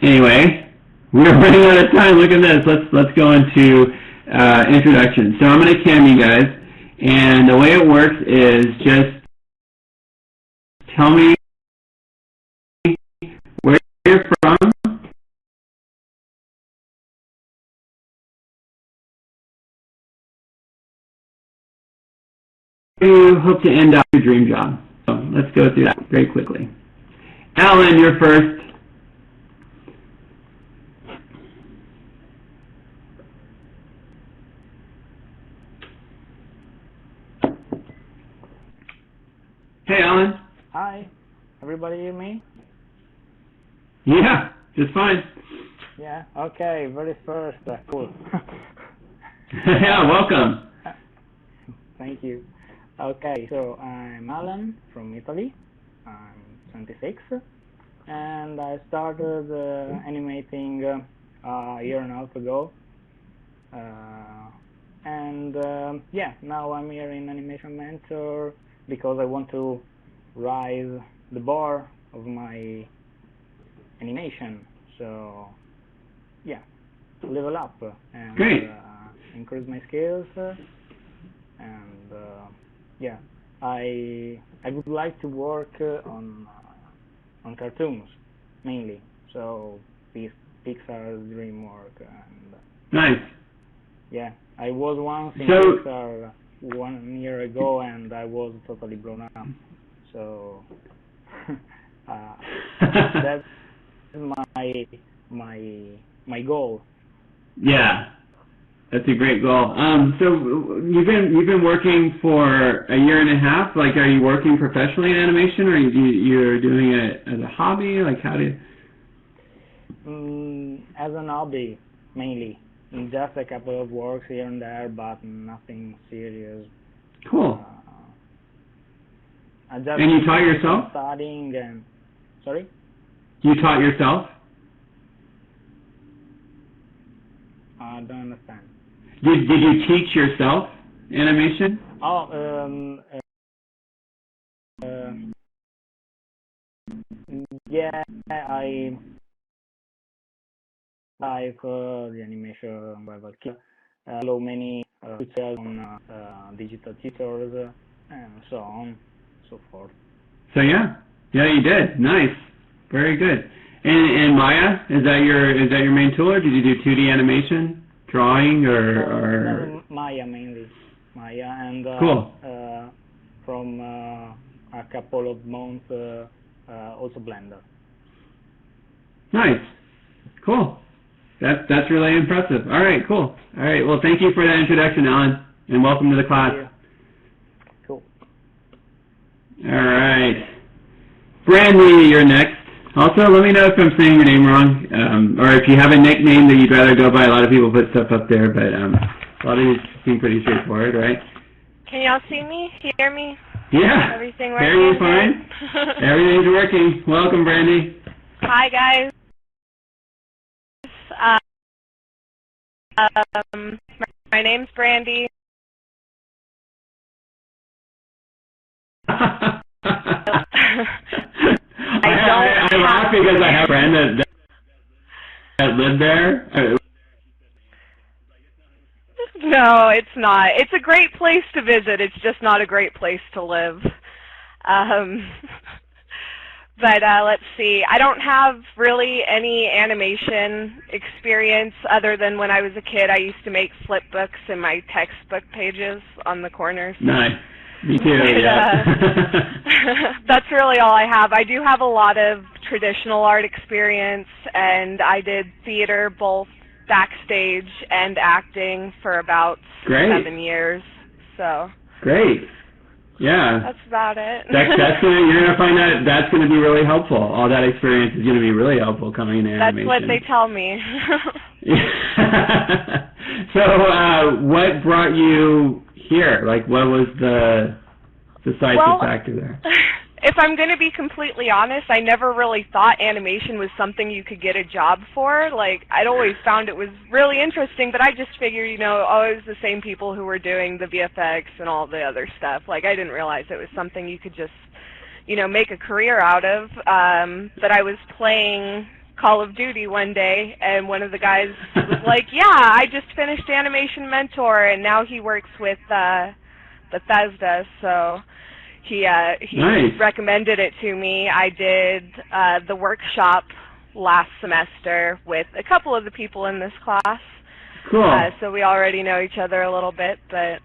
Anyway, we're running out of time. Look at this. Let's go into introduction. So I'm going to cam you guys, and the way it works is just tell me where you're from, you hope to end up your dream job. So let's go through that very quickly. Alan, you're first. Hey, Alan. Hi. Everybody hear me? Yeah, just fine. Yeah, okay, very first, cool. Yeah, welcome. Thank you. Okay, so I'm Alan from Italy. I'm 26, and I started animating a year and a half ago. Yeah, now I'm here in Animation Mentor because I want to rise the bar of my animation. So yeah, level up and increase my skills. And yeah, I would like to work on cartoons mainly. So Pixar, DreamWorks, and Nice. yeah, I was once in Pixar 1 year ago, and I was totally blown up. So that's my goal. Yeah, that's a great goal. So you've been working for a year and a half. Like, are you working professionally in animation, or you're doing it as a hobby? Like, how do you? As an hobby, mainly. Just a couple of works here and there, but nothing serious. Cool. And you taught yourself? Studying and sorry. You taught yourself? I don't understand. Did you teach yourself animation? Oh, yeah, I like the animation by Valkyria. Follow many tutorials on digital tutors and so on, so forth. So yeah, you did. Nice, very good. And Maya, is that your main tool, or did you do 2D animation, drawing, or? Maya mainly, Maya, and cool. From a couple of months also Blender. Nice, cool. That's really impressive. All right, cool. All right, well, thank you for that introduction, Alan, and welcome to the class. Cool. All right, Brandy, you're next. Also, let me know if I'm saying your name wrong, or if you have a nickname that you'd rather go by. A lot of people put stuff up there, but a lot of these seem pretty straightforward, right? Can y'all see me? Hear me? Yeah. Everything working? Hear you fine. Everything's working. Welcome, Brandy. Hi, guys. My name's Brandy. I laugh because I have a friend that lived there. No, it's not. It's a great place to visit. It's just not a great place to live. But let's see. I don't have really any animation experience other than when I was a kid. I used to make flip books in my textbook pages on the corners. Nice. Me too, That's really all I have. I do have a lot of traditional art experience, and I did theater, both backstage and acting, for about 7 years. So. Great. Yeah. That's about it. You're gonna find that that's gonna be really helpful. All that experience is gonna be really helpful coming into animation. That's what they tell me. So, what brought you here? Like, what was the decisive factor there? If I'm going to be completely honest, I never really thought animation was something you could get a job for. Like, I'd always found it was really interesting, but I just figured, it was the same people who were doing the VFX and all the other stuff. Like, I didn't realize it was something you could just, make a career out of. But I was playing Call of Duty one day, and one of the guys was like, yeah, I just finished Animation Mentor, and now he works with Bethesda, so he nice. recommended it to me. I did the workshop last semester with a couple of the people in this class. Cool. So we already know each other a little bit, but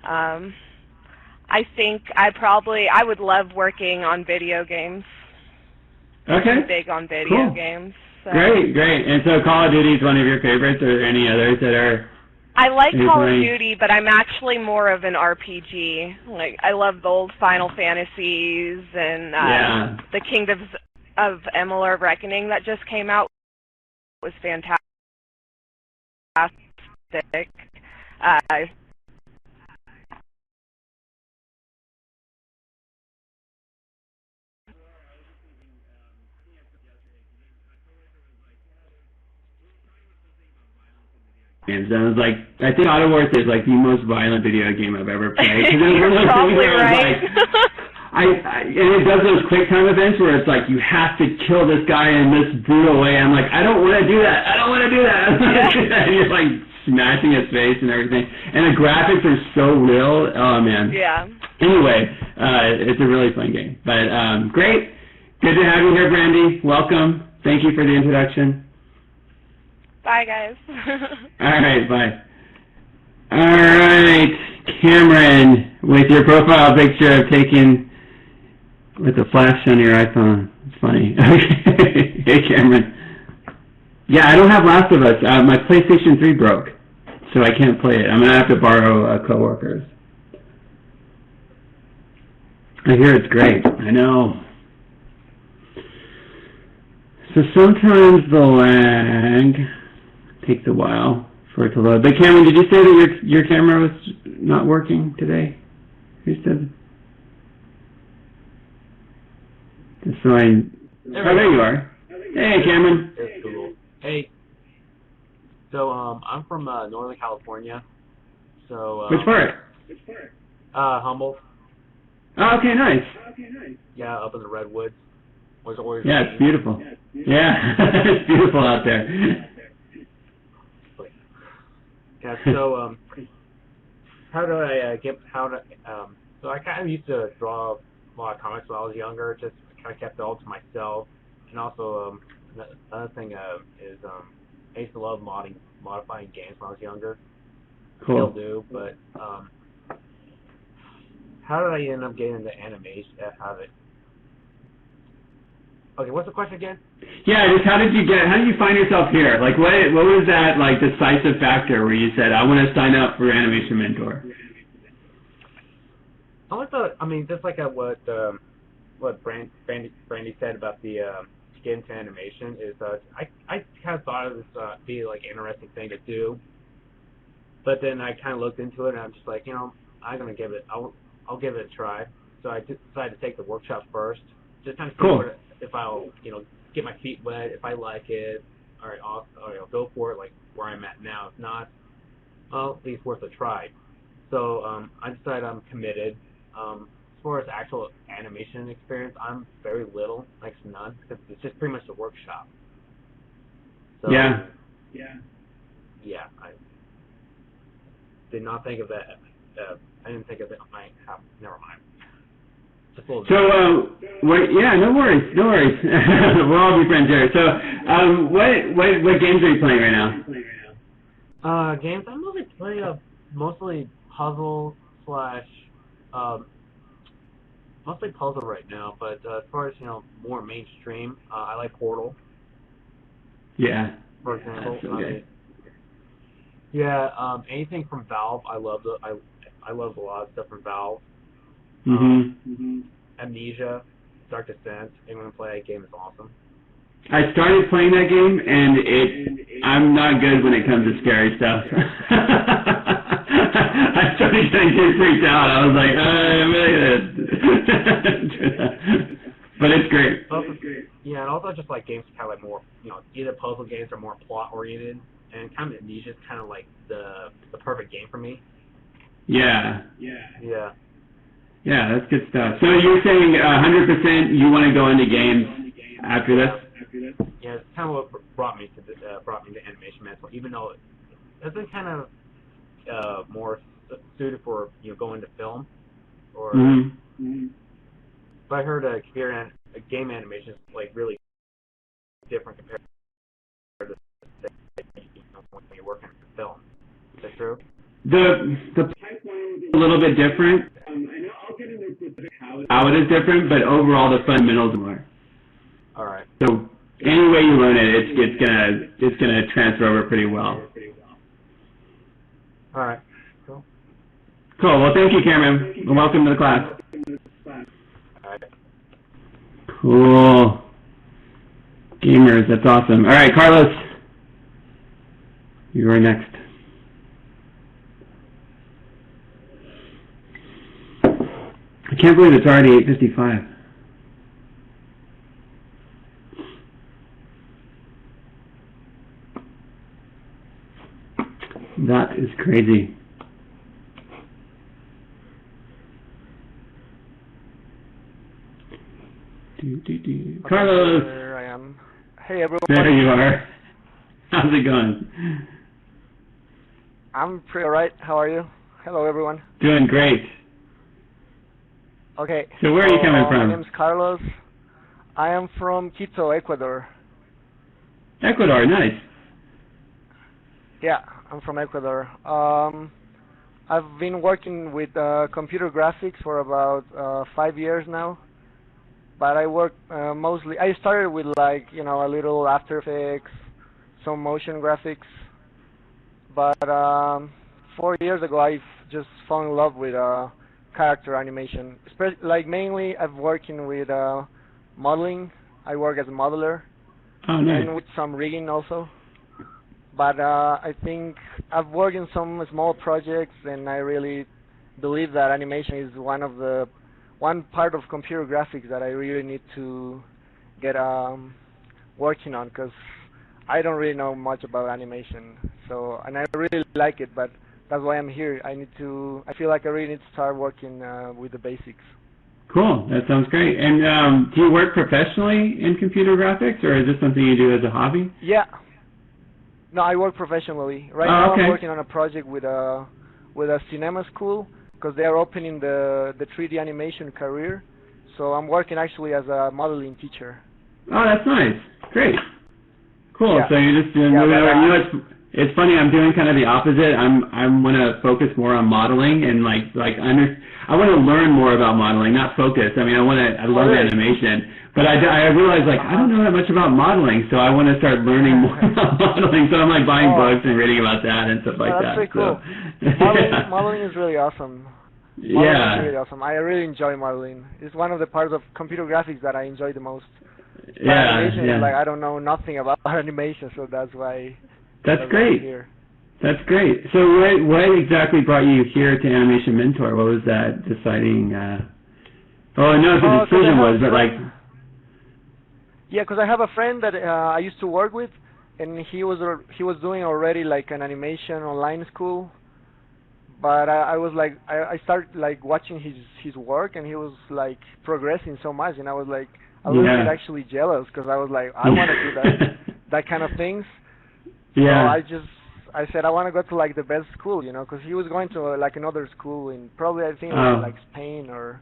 I think I would love working on video games. Okay. I'm big on video games. So. Great. And so Call of Duty is one of your favorites, or any others that are? I like Call of Duty, but I'm actually more of an RPG. Like, I love the old Final Fantasies and the Kingdoms of Amalur Reckoning that just came out was fantastic. Games. And I was like, I think Auto Wars is like the most violent video game I've ever played. You're probably right. and it does those quick time events where it's like you have to kill this guy in this brutal way. I'm like, I don't want to do that. I don't want to do that. And you're like smashing his face and everything. And the graphics are so real. Oh man. Yeah. Anyway, it's a really fun game. But great. Good to have you here, Brandy. Welcome. Thank you for the introduction. Bye, guys. All right, bye. All right, Cameron, with your profile picture taken with a flash on your iPhone. It's funny. Okay. Hey, Cameron. Yeah, I don't have Last of Us. My PlayStation 3 broke, so I can't play it. I'm going to have to borrow a coworker's. I hear it's great. I know. So sometimes the lag takes a while for it to load. But Cameron, did you say that your camera was not working today? Who said? Just so I. Oh, there you are. Hey, Cameron. It's cool. Hey. So I'm from Northern California. So Which part? Humboldt. Oh, okay, nice. Yeah, up in the redwoods. Yeah, it's beautiful. Yeah, it's beautiful out there. Yeah, so how do I so I kind of used to draw a lot of comics when I was younger, just kind of kept it all to myself. And also another thing is I used to love modifying games when I was younger. Cool. Still do, but how did I end up getting into animation? How did it? Okay, what's the question again? Yeah, just how did you find yourself here? Like, what was that, like, decisive factor where you said, I want to sign up for Animation Mentor? Just like what Brandy said about the get into animation is, I kind of thought it was be like an interesting thing to do, but then I kind of looked into it and I'm just like, I'm gonna I'll give it a try. So I decided to take the workshop first, just kind of see cool. if I'll, get my feet wet. If I like it, all right, I'll go for it. Like where I'm at now. If not, well, at least worth a try. So I decided I'm committed. As far as actual animation experience, I'm very little, next to none, because it's just pretty much a workshop. So, yeah. I did not think of that. I didn't think of it. Never mind. So, yeah, no worries. We'll all be friends here. So, what games are you playing right now? Games, I'm mostly puzzle mostly puzzle right now, but as far as, more mainstream, I like Portal. Yeah. For example. So good. Anything from Valve, I love a lot of stuff from Valve. Amnesia, Dark Descent, anyone play that game is awesome. I started playing that game, and I'm not good when it comes to scary stuff. I started getting freaked out. I was like, but it's great. Yeah, and also just like games kind of like more, either puzzle games are more plot oriented, and kind of Amnesia is kind of like the perfect game for me. Yeah. Yeah, that's good stuff. So you're saying 100% you want to go into games after this? Yeah, it's kind of what brought me to Animation Mentor, even though it's been kind of more suited for going to film, or. But I heard game animation is like really different compared to when you're working in film. Is that true? The pipeline is a little bit different. I know I'll get into how it is different, but overall the fundamentals are similar. All right. So any way you learn it, it's gonna transfer over pretty well. All right. Cool. Cool. Well, thank you, Cameron. Welcome to the class. All right. Cool. Gamers, that's awesome. All right, Carlos, you are next. I can't believe it's already 8:55. That is crazy. Carlos! There I am. Hey, everyone. There you are. How's it going? I'm pretty alright. How are you? Hello, everyone. Doing great. Okay. So where are you coming from? My name's Carlos. I am from Quito, Ecuador. Ecuador, nice. Yeah, I'm from Ecuador. I've been working with computer graphics for about 5 years now. But I work mostly. I started with like a little After Effects, some motion graphics. But 4 years ago, I just fell in love with character animation. Like mainly, I'm working with modeling. I work as a modeler. Oh, nice. And with some rigging also. But I think I've worked in some small projects, and I really believe that animation is one part of computer graphics that I really need to get working on, because I don't really know much about animation. So, and I really like it, but that's why I'm here. I feel like I really need to start working with the basics. Cool, that sounds great. And do you work professionally in computer graphics, or is this something you do as a hobby? Yeah. No, I work professionally. Right now okay. I'm working on a project with a cinema school, because they are opening the 3D animation career. So I'm working actually as a modeling teacher. Oh, that's nice. Great. Cool. Yeah. So you're just doing it's funny, I'm doing kind of the opposite. I'm want to focus more on modeling and I want to learn more about modeling, not focus. I mean, I love animation, but I realize I don't know that much about modeling, so I want to start learning more about modeling. So I'm buying books and reading about that and stuff like that. That's pretty cool. So. Modeling is really awesome. Yeah. Is really awesome. I really enjoy modeling. It's one of the parts of computer graphics that I enjoy the most. Yeah, animation is I don't know nothing about animation, so that's why. That's great. Here. That's great. So what exactly brought you here to Animation Mentor? What was that deciding? I know what the decision was, but Yeah, because I have a friend that I used to work with, and he was doing already an animation online school. But I was I started watching his work, and he was progressing so much, and I was a little bit actually jealous, because I was I want to do that kind of things. Yeah. So I said I want to go to the best school, because he was going to another school in probably I think Spain or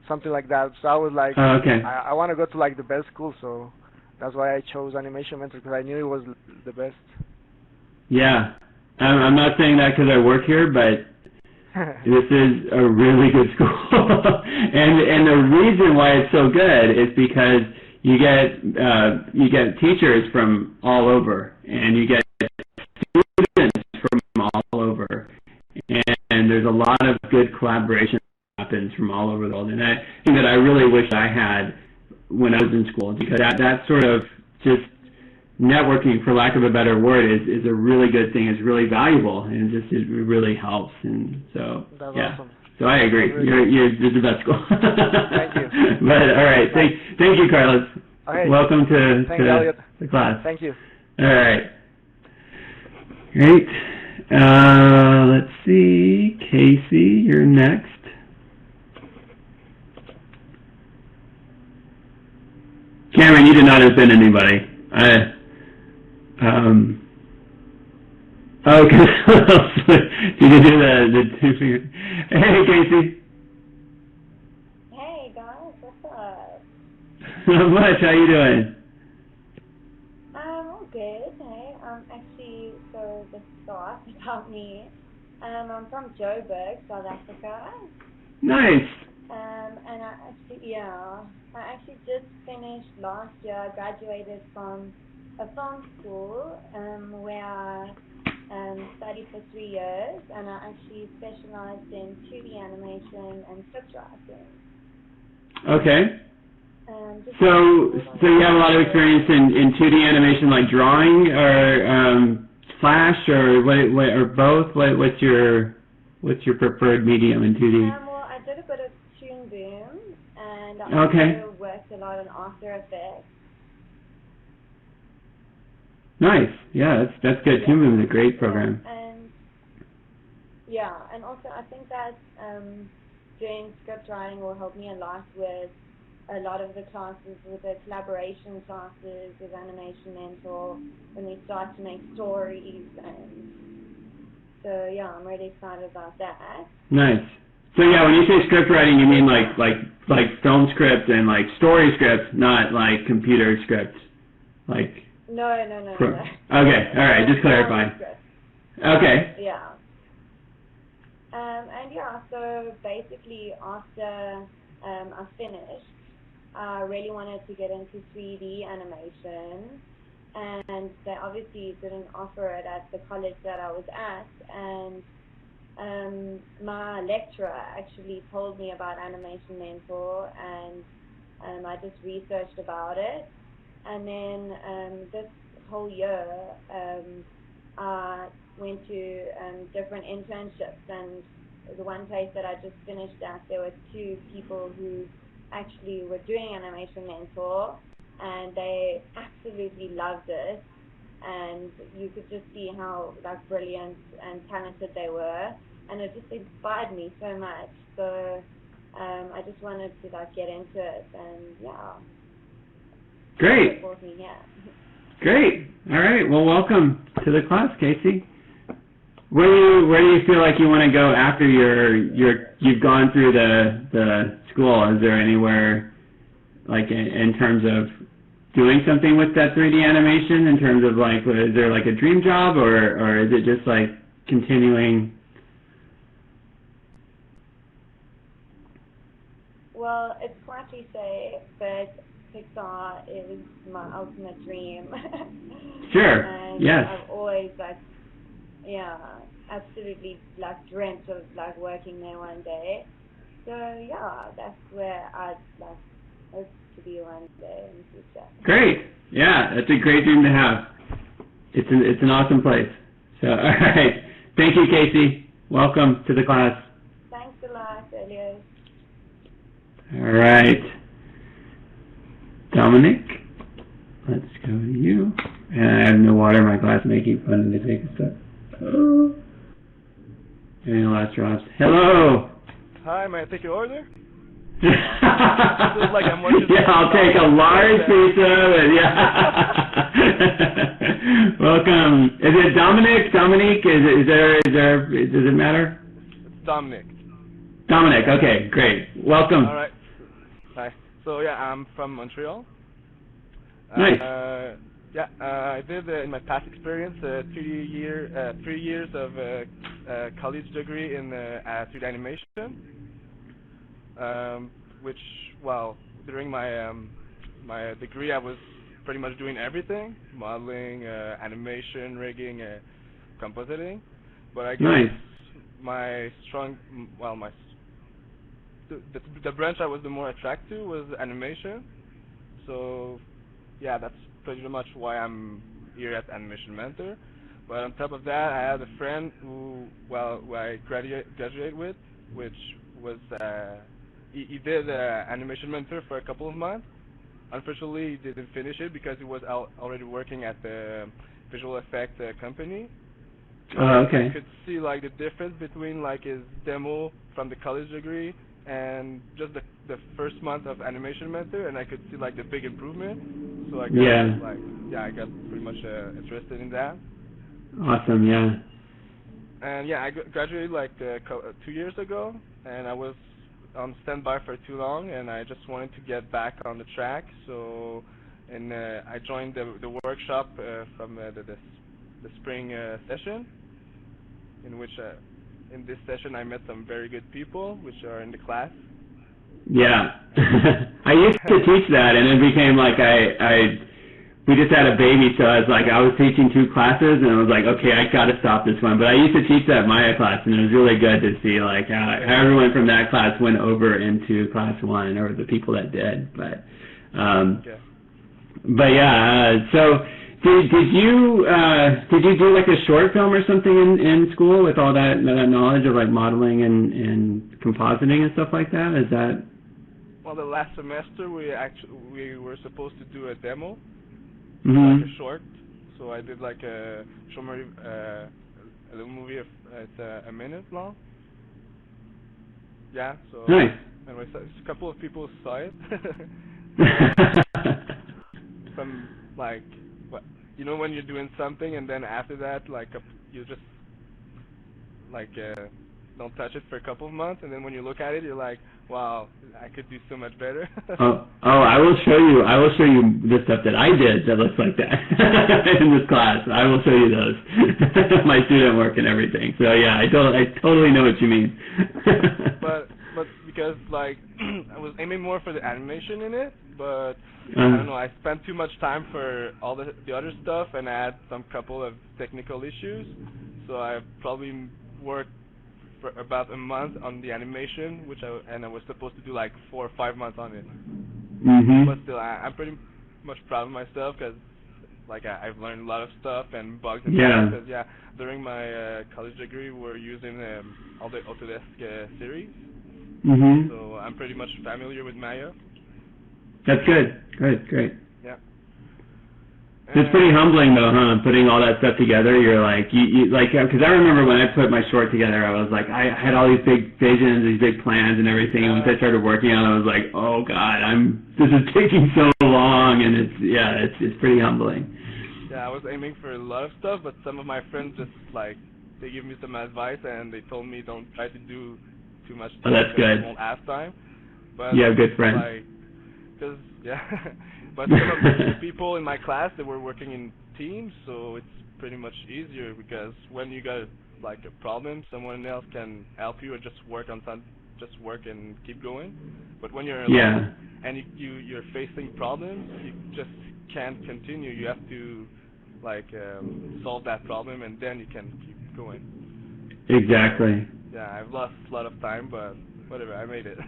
something like that. So I was okay. I want to go to the best school, so that's why I chose Animation Mentor, because I knew it was the best. Yeah, I'm not saying that because I work here, but this is a really good school, and the reason why it's so good is because you get teachers from all over, and you get students from all over, and there's a lot of good collaboration that happens from all over the world, and I think that I really wish I had when I was in school, because that sort of just networking, for lack of a better word, is a really good thing. It's really valuable, and it really helps. And so, that's yeah. Awesome. So I agree. You're the best school. Thank you. But all right, thank you, Carlos. Okay. Welcome to the class. Thank you. All right. Great. Let's see, Casey, you're next. Cameron, you did not offend anybody. Okay. Did you do the two finger? Hey, Casey. Hey guys, what's up? Not much. How you doing? I'm good. Hey, actually, so the start about me. I'm from Joburg, South Africa. Nice. And I actually just finished last year. Graduated from a film school where I studied for 3 years, and I actually specialized in 2D animation and script writing. Okay. So you have a lot of experience in 2D animation, like drawing or Flash or what or both. What's your preferred medium in 2D? Well, I did a bit of Toon Boom, and I also worked a lot on After Effects. Nice. Yeah, that's good. Toon Boom is a great program. And also I think that doing script writing will help me a lot with a lot of the classes with the collaboration classes with Animation Mentor when we start to make stories, and so yeah, I'm really excited about that. Nice. So yeah, when you say script writing, you mean like film script and like story script, not like computer script, like. No. Okay, all right, just clarifying. Okay. Yeah. And yeah, so basically after I finished, I really wanted to get into 3D animation, and they obviously didn't offer it at the college that I was at, and my lecturer actually told me about Animation Mentor, and I just researched about it, and then this whole year I went to different internships, and the one place that I just finished at, there were 2 people who actually were doing Animation Mentor, and they absolutely loved it, and you could just see how like brilliant and talented they were, and it just inspired me so much. So I just wanted to like get into it, and yeah. Great. Brought me here. Great. All right. Well, welcome to the class, Casey. Where do you feel like you want to go after you've gone through the school? Is there anywhere, like in terms of doing something with that 3D animation? In terms of like, is there like a dream job, or is it just like continuing? Well, it's quite cliche, but Pixar is my ultimate dream. Sure. And yes. I've always absolutely like dreamt of like working there one day. So yeah, that's where I'd like hope to be one day in the future. Great. Yeah, that's a great dream to have. It's an awesome place. So all right. Thank you, Casey. Welcome to the class. Thanks a lot, Elias. All right. Dominic, let's go to you. And I have no water in my glass, making fun of the take a step. Oh. Any last drops? Hello. Hi, may I take your order? Like I'll take a large pizza. Yeah. Welcome. Is it Dominic? Dominique? Is there? Does it matter? It's Dominic. Dominic. Okay, great. Welcome. All right. Hi. So yeah, I'm from Montreal. Nice. I did in my past experience 3 years of college degree in 3D animation, which, well, during my my degree I was pretty much doing everything: modeling, animation, rigging, compositing. But I guess my the branch I was the more attracted to was animation. So yeah, that's pretty much why I'm here at Animation Mentor. But on top of that, I had a friend who I graduated with, which was he did Animation Mentor for a couple of months. Unfortunately, he didn't finish it because he was already working at the visual effect company. Okay. I could see like the difference between like his demo from the college degree and just the first month of Animation Mentor, and I could see like the big improvement. So I got I got pretty much interested in that. Awesome. Yeah. And yeah, I graduated like 2 years ago, and I was on standby for too long, and I just wanted to get back on the track. So, and I joined the workshop from the spring session, in which in this session I met some very good people, which are in the class. Yeah. I used to teach that, and it became like we just had a baby, so I was teaching 2 classes, and I was like, okay, I got to stop this one. But I used to teach that Maya class, and it was really good to see like how everyone from that class went over into class 1, or the people that did. But yeah. So did you do like a short film or something in school with all that knowledge of like modeling and compositing and stuff like that? Is that? Well, the last semester we were supposed to do a demo. Mm-hmm. Like a short, so I did like a short movie, a little movie of it's a minute long. Yeah, so nice. anyway, so a couple of people saw it. From like, you know, when you're doing something and then after that, like, you just like don't touch it for a couple of months, and then when you look at it, you're like, wow, I could do so much better. I will show you. I will show you the stuff that I did that looks like that in this class. I will show you those, my student work and everything. So yeah, I totally know what you mean. but because like I was aiming more for the animation in it, but I don't know, I spent too much time for all the other stuff, and I had some couple of technical issues, so I probably worked for about a month on the animation, and I was supposed to do like 4 or 5 months on it. But still, I'm pretty much proud of myself, because like I've learned a lot of stuff and bugs and stuff. Because during my college degree, we're using all the Autodesk series, so I'm pretty much familiar with Maya. That's good. Great. Yeah. It's pretty humbling though, huh? Putting all that stuff together, you're like, you like, because I remember when I put my short together, I was like, I had all these big visions, these big plans and everything, and once I started working on it, I was like, oh god, this is taking so long, and it's pretty humbling. Yeah, I was aiming for a lot of stuff, but some of my friends just like, they give me some advice, and they told me don't try to do too much stuff. Oh, that's good. You won't have time. But you have good friends. Like, but some of the people in my class, they were working in teams, so it's pretty much easier, because when you got like a problem, someone else can help you, or just work and keep going. But when you're alone and you're facing problems, you just can't continue. You have to like solve that problem, and then you can keep going. Exactly. So, yeah, I've lost a lot of time, but whatever, I made it.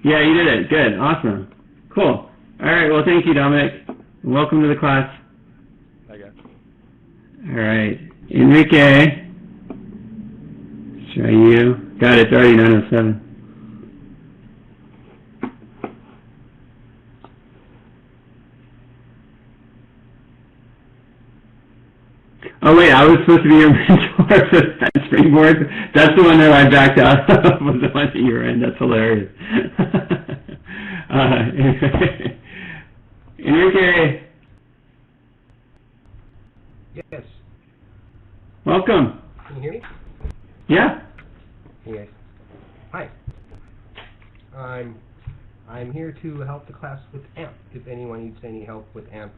Yeah, you did it. Good. Awesome. Cool. All right. Well, thank you, Dominic. Welcome to the class. I guess. All right. Enrique. Try you. God, it's already 9:07. Oh, wait. I was supposed to be your mentor for that springboard. That's the one that I backed out of, was the one that you were in. That's hilarious. Enrique. Yes. Welcome. Can you hear me? Yeah. Yes. Hi. I'm here to help the class with AMP, if anyone needs any help with AMP.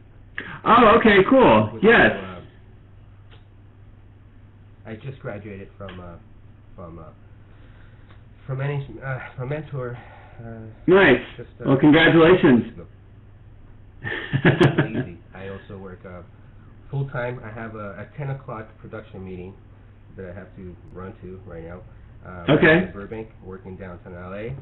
Oh, okay, cool. Yes. I just graduated from mentor. Nice. Well, congratulations. Easy. I also work full time. I have a 10 o'clock production meeting that I have to run to right now. Okay. In Burbank, working downtown LA.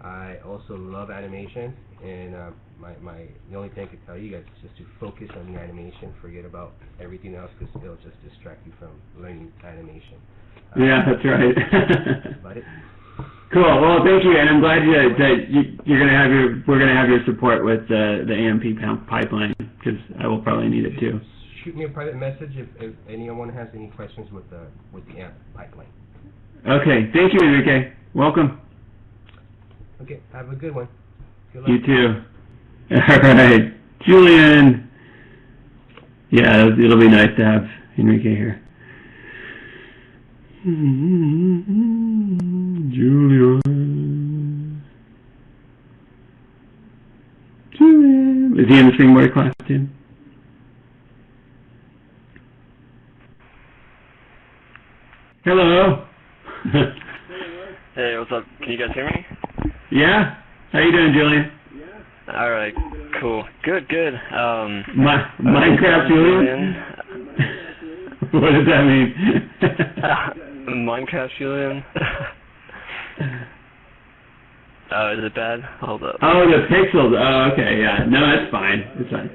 I also love animation, and the only thing I could tell you guys is just to focus on the animation. Forget about everything else, because it'll just distract you from learning animation. Yeah, that's right. That's about it. Cool. Well, thank you, and I'm glad we're gonna have your support with the AMP pipeline, because I will probably need it too. Shoot me a private message if anyone has any questions with the AMP pipeline. Okay. Thank you, Enrique. Welcome. Okay. Have a good one. Good luck. You too. All right, Julian. Yeah, it'll be nice to have Enrique here. Julian. Is he in the springboard class too? Hello. Hey, what's up? Can you guys hear me? Yeah. How you doing, Julian? All right. Cool. Good. Minecraft Julian? What does that mean? Minecraft Julian? Oh, is it bad? Hold up. Oh, the pixels. Oh, okay, yeah. No, that's fine. It's fine.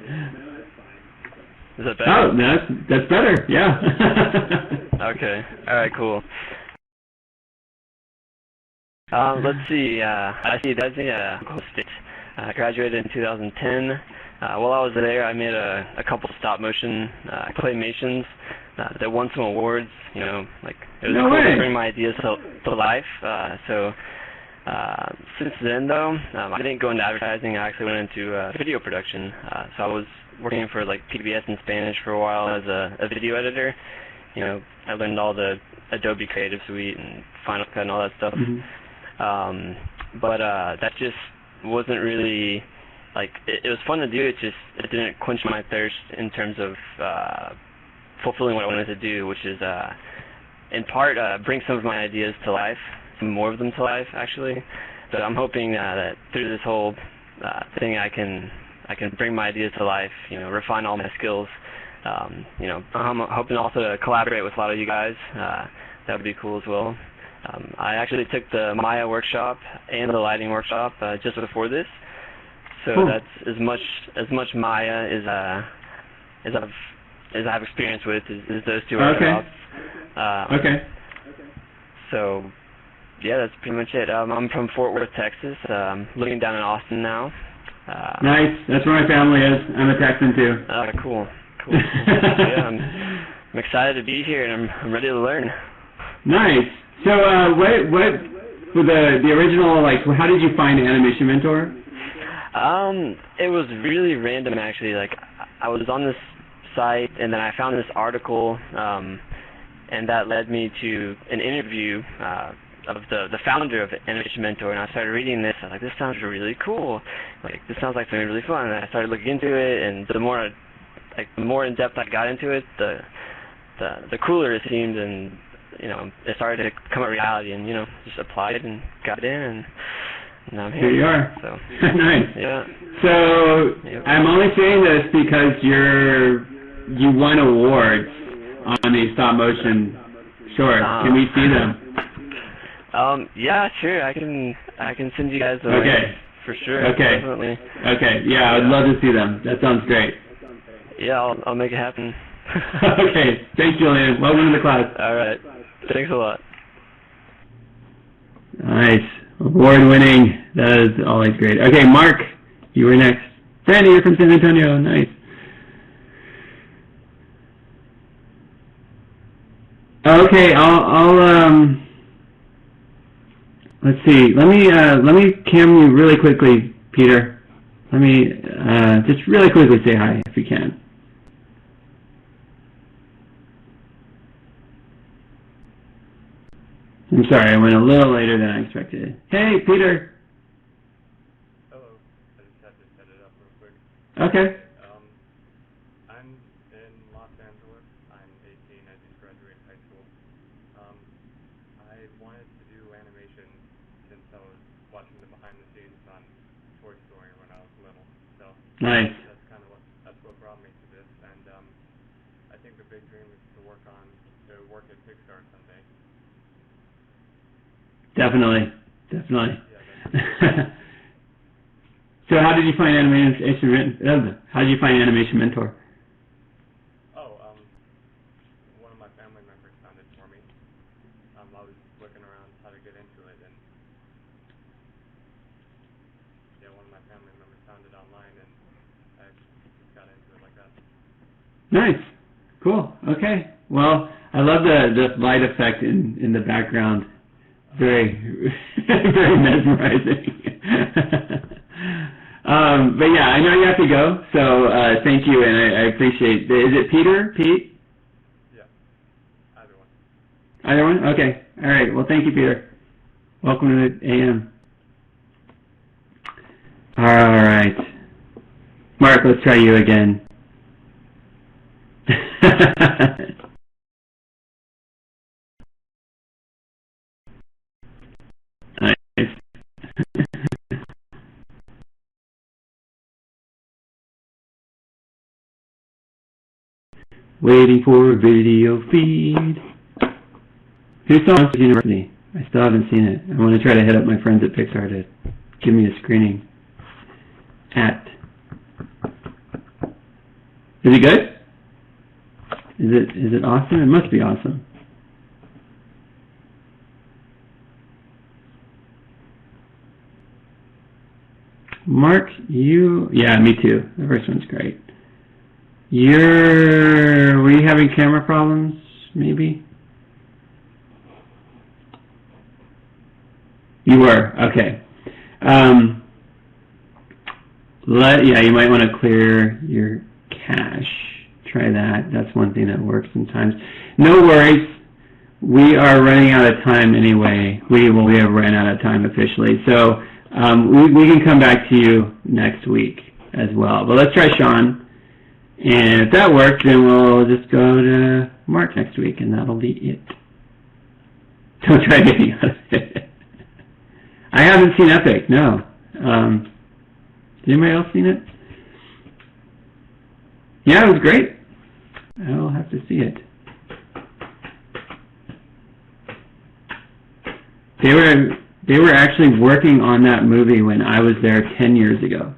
Is that better? Oh, that's better, yeah. Okay. All right, cool. Let's see. I see that's Oklahoma State. I graduated in 2010. While I was there, I made a couple stop motion claymations that won some awards. You know, like it was cool to bring my ideas to life. So Since then, though, I didn't go into advertising. I actually went into video production. So I was working for like PBS in Spanish for a while as a video editor. You know, I learned all the Adobe Creative Suite and Final Cut and all that stuff. But that just wasn't really, like, it was fun to do. It didn't quench my thirst in terms of fulfilling what I wanted to do, which is in part bring some of my ideas to life, some more of them to life, actually. So I'm hoping that through this whole thing, I can bring my ideas to life. You know, refine all my skills. You know, I'm hoping also to collaborate with a lot of you guys. That would be cool as well. I actually took the Maya workshop and the lighting workshop just before this, so cool. That's as much Maya as I've experienced with is those two workshops. Okay. So yeah, that's pretty much it. I'm from Fort Worth, Texas. Living down in Austin now. Nice. That's where my family is. I'm a Texan too. Cool. Yeah, I'm excited to be here, and I'm ready to learn. Nice. So, what for the original, like, how did you find Animation Mentor? It was really random, actually. Like, I was on this site, and then I found this article, and that led me to an interview of the founder of Animation Mentor, and I started reading this. I was like, this sounds really cool. Like, this sounds like something really fun. And I started looking into it, and the more in depth I got into it, the cooler it seemed, and you know, it started to come a reality, and you know, just applied and got in, and now I'm here. Here you are. So nice. Yeah. So yep. I'm only saying this because you won awards on the stop motion short. Can we see them? Yeah, sure. I can send you guys the link for sure. Okay. Definitely. Okay. Yeah, I'd love to see them. That sounds great. Yeah, I'll make it happen. Okay. Thanks, Julian. Welcome to the class. All right. Thanks a lot. Nice. Award-winning. That is always great. Okay, Mark, you were next. Sandy, you're from San Antonio. Nice. Okay, I'll let's see. Let me cam you really quickly, Peter. Let me just really quickly say hi if you can. I'm sorry, I went a little later than I expected. Hey, Peter. Hello. I just had to set it up real quick. Okay. I'm in Los Angeles. I'm 18. I just graduated high school. I wanted to do animation since I was watching the behind the scenes on Toy Story when I was little. So nice. That's what brought me to this. And I think the big dream is to work at Pixar someday. Definitely. So how did you find Animation Mentor? One of my family members found it for me. I was looking around how to get into it, and one of my family members found it online, and I just got into it like that. Nice. Cool. Okay. Well, I love the light effect in the background. Very, very mesmerizing. But yeah, I know you have to go, so thank you, and I appreciate it. Is it Peter? Pete? Yeah. Either one. Either one? Okay. All right. Well, thank you, Peter. Welcome to the AM. All right. Mark, let's try you again. Waiting for a video feed. Who saw Monsters University? I still haven't seen it. I want to try to hit up my friends at Pixar to give me a screening. Is it good? Is it awesome? It must be awesome. Mark, yeah, me too. The first one's great. Were you having camera problems, maybe? You were, okay. Yeah, you might want to clear your cache. Try that. That's one thing that works sometimes. No worries. We are running out of time anyway. We have ran out of time officially. So we can come back to you next week as well. But let's try Sean. And if that works, then we'll just go to Mark next week, and that'll be it. Don't try getting out of it. I haven't seen Epic, no. Has anybody else seen it? Yeah, it was great. I'll have to see it. They were actually working on that movie when I was there 10 years ago.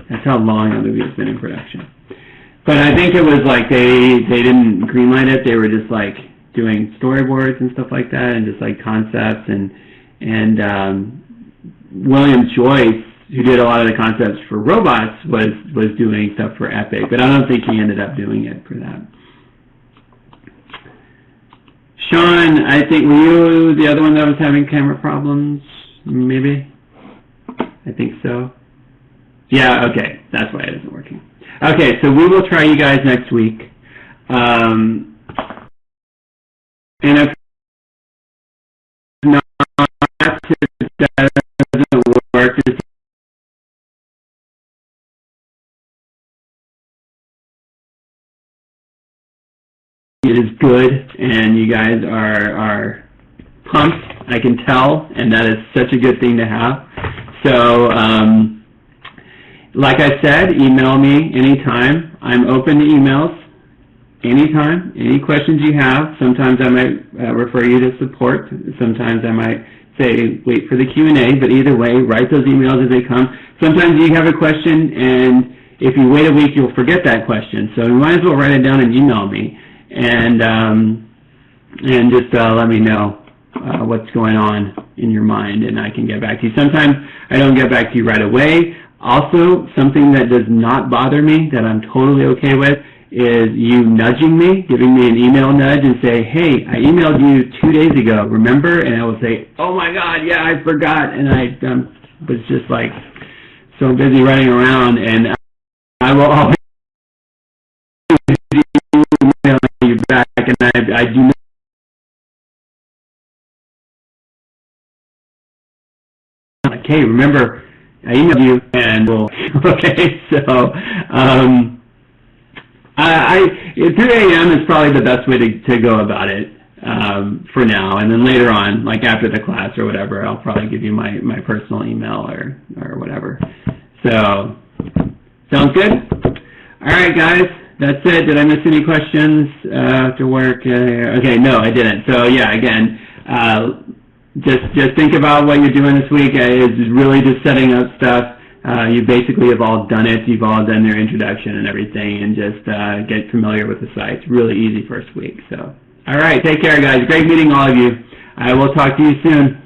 That's how long that movie has been in production. But I think it was like they didn't greenlight it. They were just like doing storyboards and stuff like that, and just like concepts. And William Joyce, who did a lot of the concepts for robots, was doing stuff for Epic. But I don't think he ended up doing it for that. Sean, I think, were you the other one that was having camera problems? Maybe? I think so. Yeah, okay. That's why it isn't working. Okay, so we will try you guys next week. And if not, if that doesn't work, just it is good, and you guys are pumped, I can tell, and that is such a good thing to have. So, like I said, email me anytime. I'm open to emails anytime, any questions you have. Sometimes I might refer you to support. Sometimes I might say, wait for the Q&A, but either way, write those emails as they come. Sometimes you have a question, and if you wait a week, you'll forget that question. So you might as well write it down and email me, and just let me know what's going on in your mind, and I can get back to you. Sometimes I don't get back to you right away. Also, something that does not bother me, that I'm totally okay with, is you nudging me, giving me an email nudge and say, hey, I emailed you 2 days ago, remember? And I will say, oh my God, yeah, I forgot. And I was just like so busy running around, and I will always email you back, and I do not. Like, hey, remember, I emailed you, and we'll, okay, so 3 a.m. is probably the best way to go about it for now, and then later on, like after the class or whatever, I'll probably give you my personal email or whatever. So, sounds good? All right, guys, that's it. Did I miss any questions after work? Okay, no, I didn't. So, yeah, again, just think about what you're doing this week. It's really just setting up stuff. You basically have all done it. You've all done their introduction and everything, and just get familiar with the site. It's really easy first week. So, all right, take care, guys. Great meeting all of you. I will talk to you soon.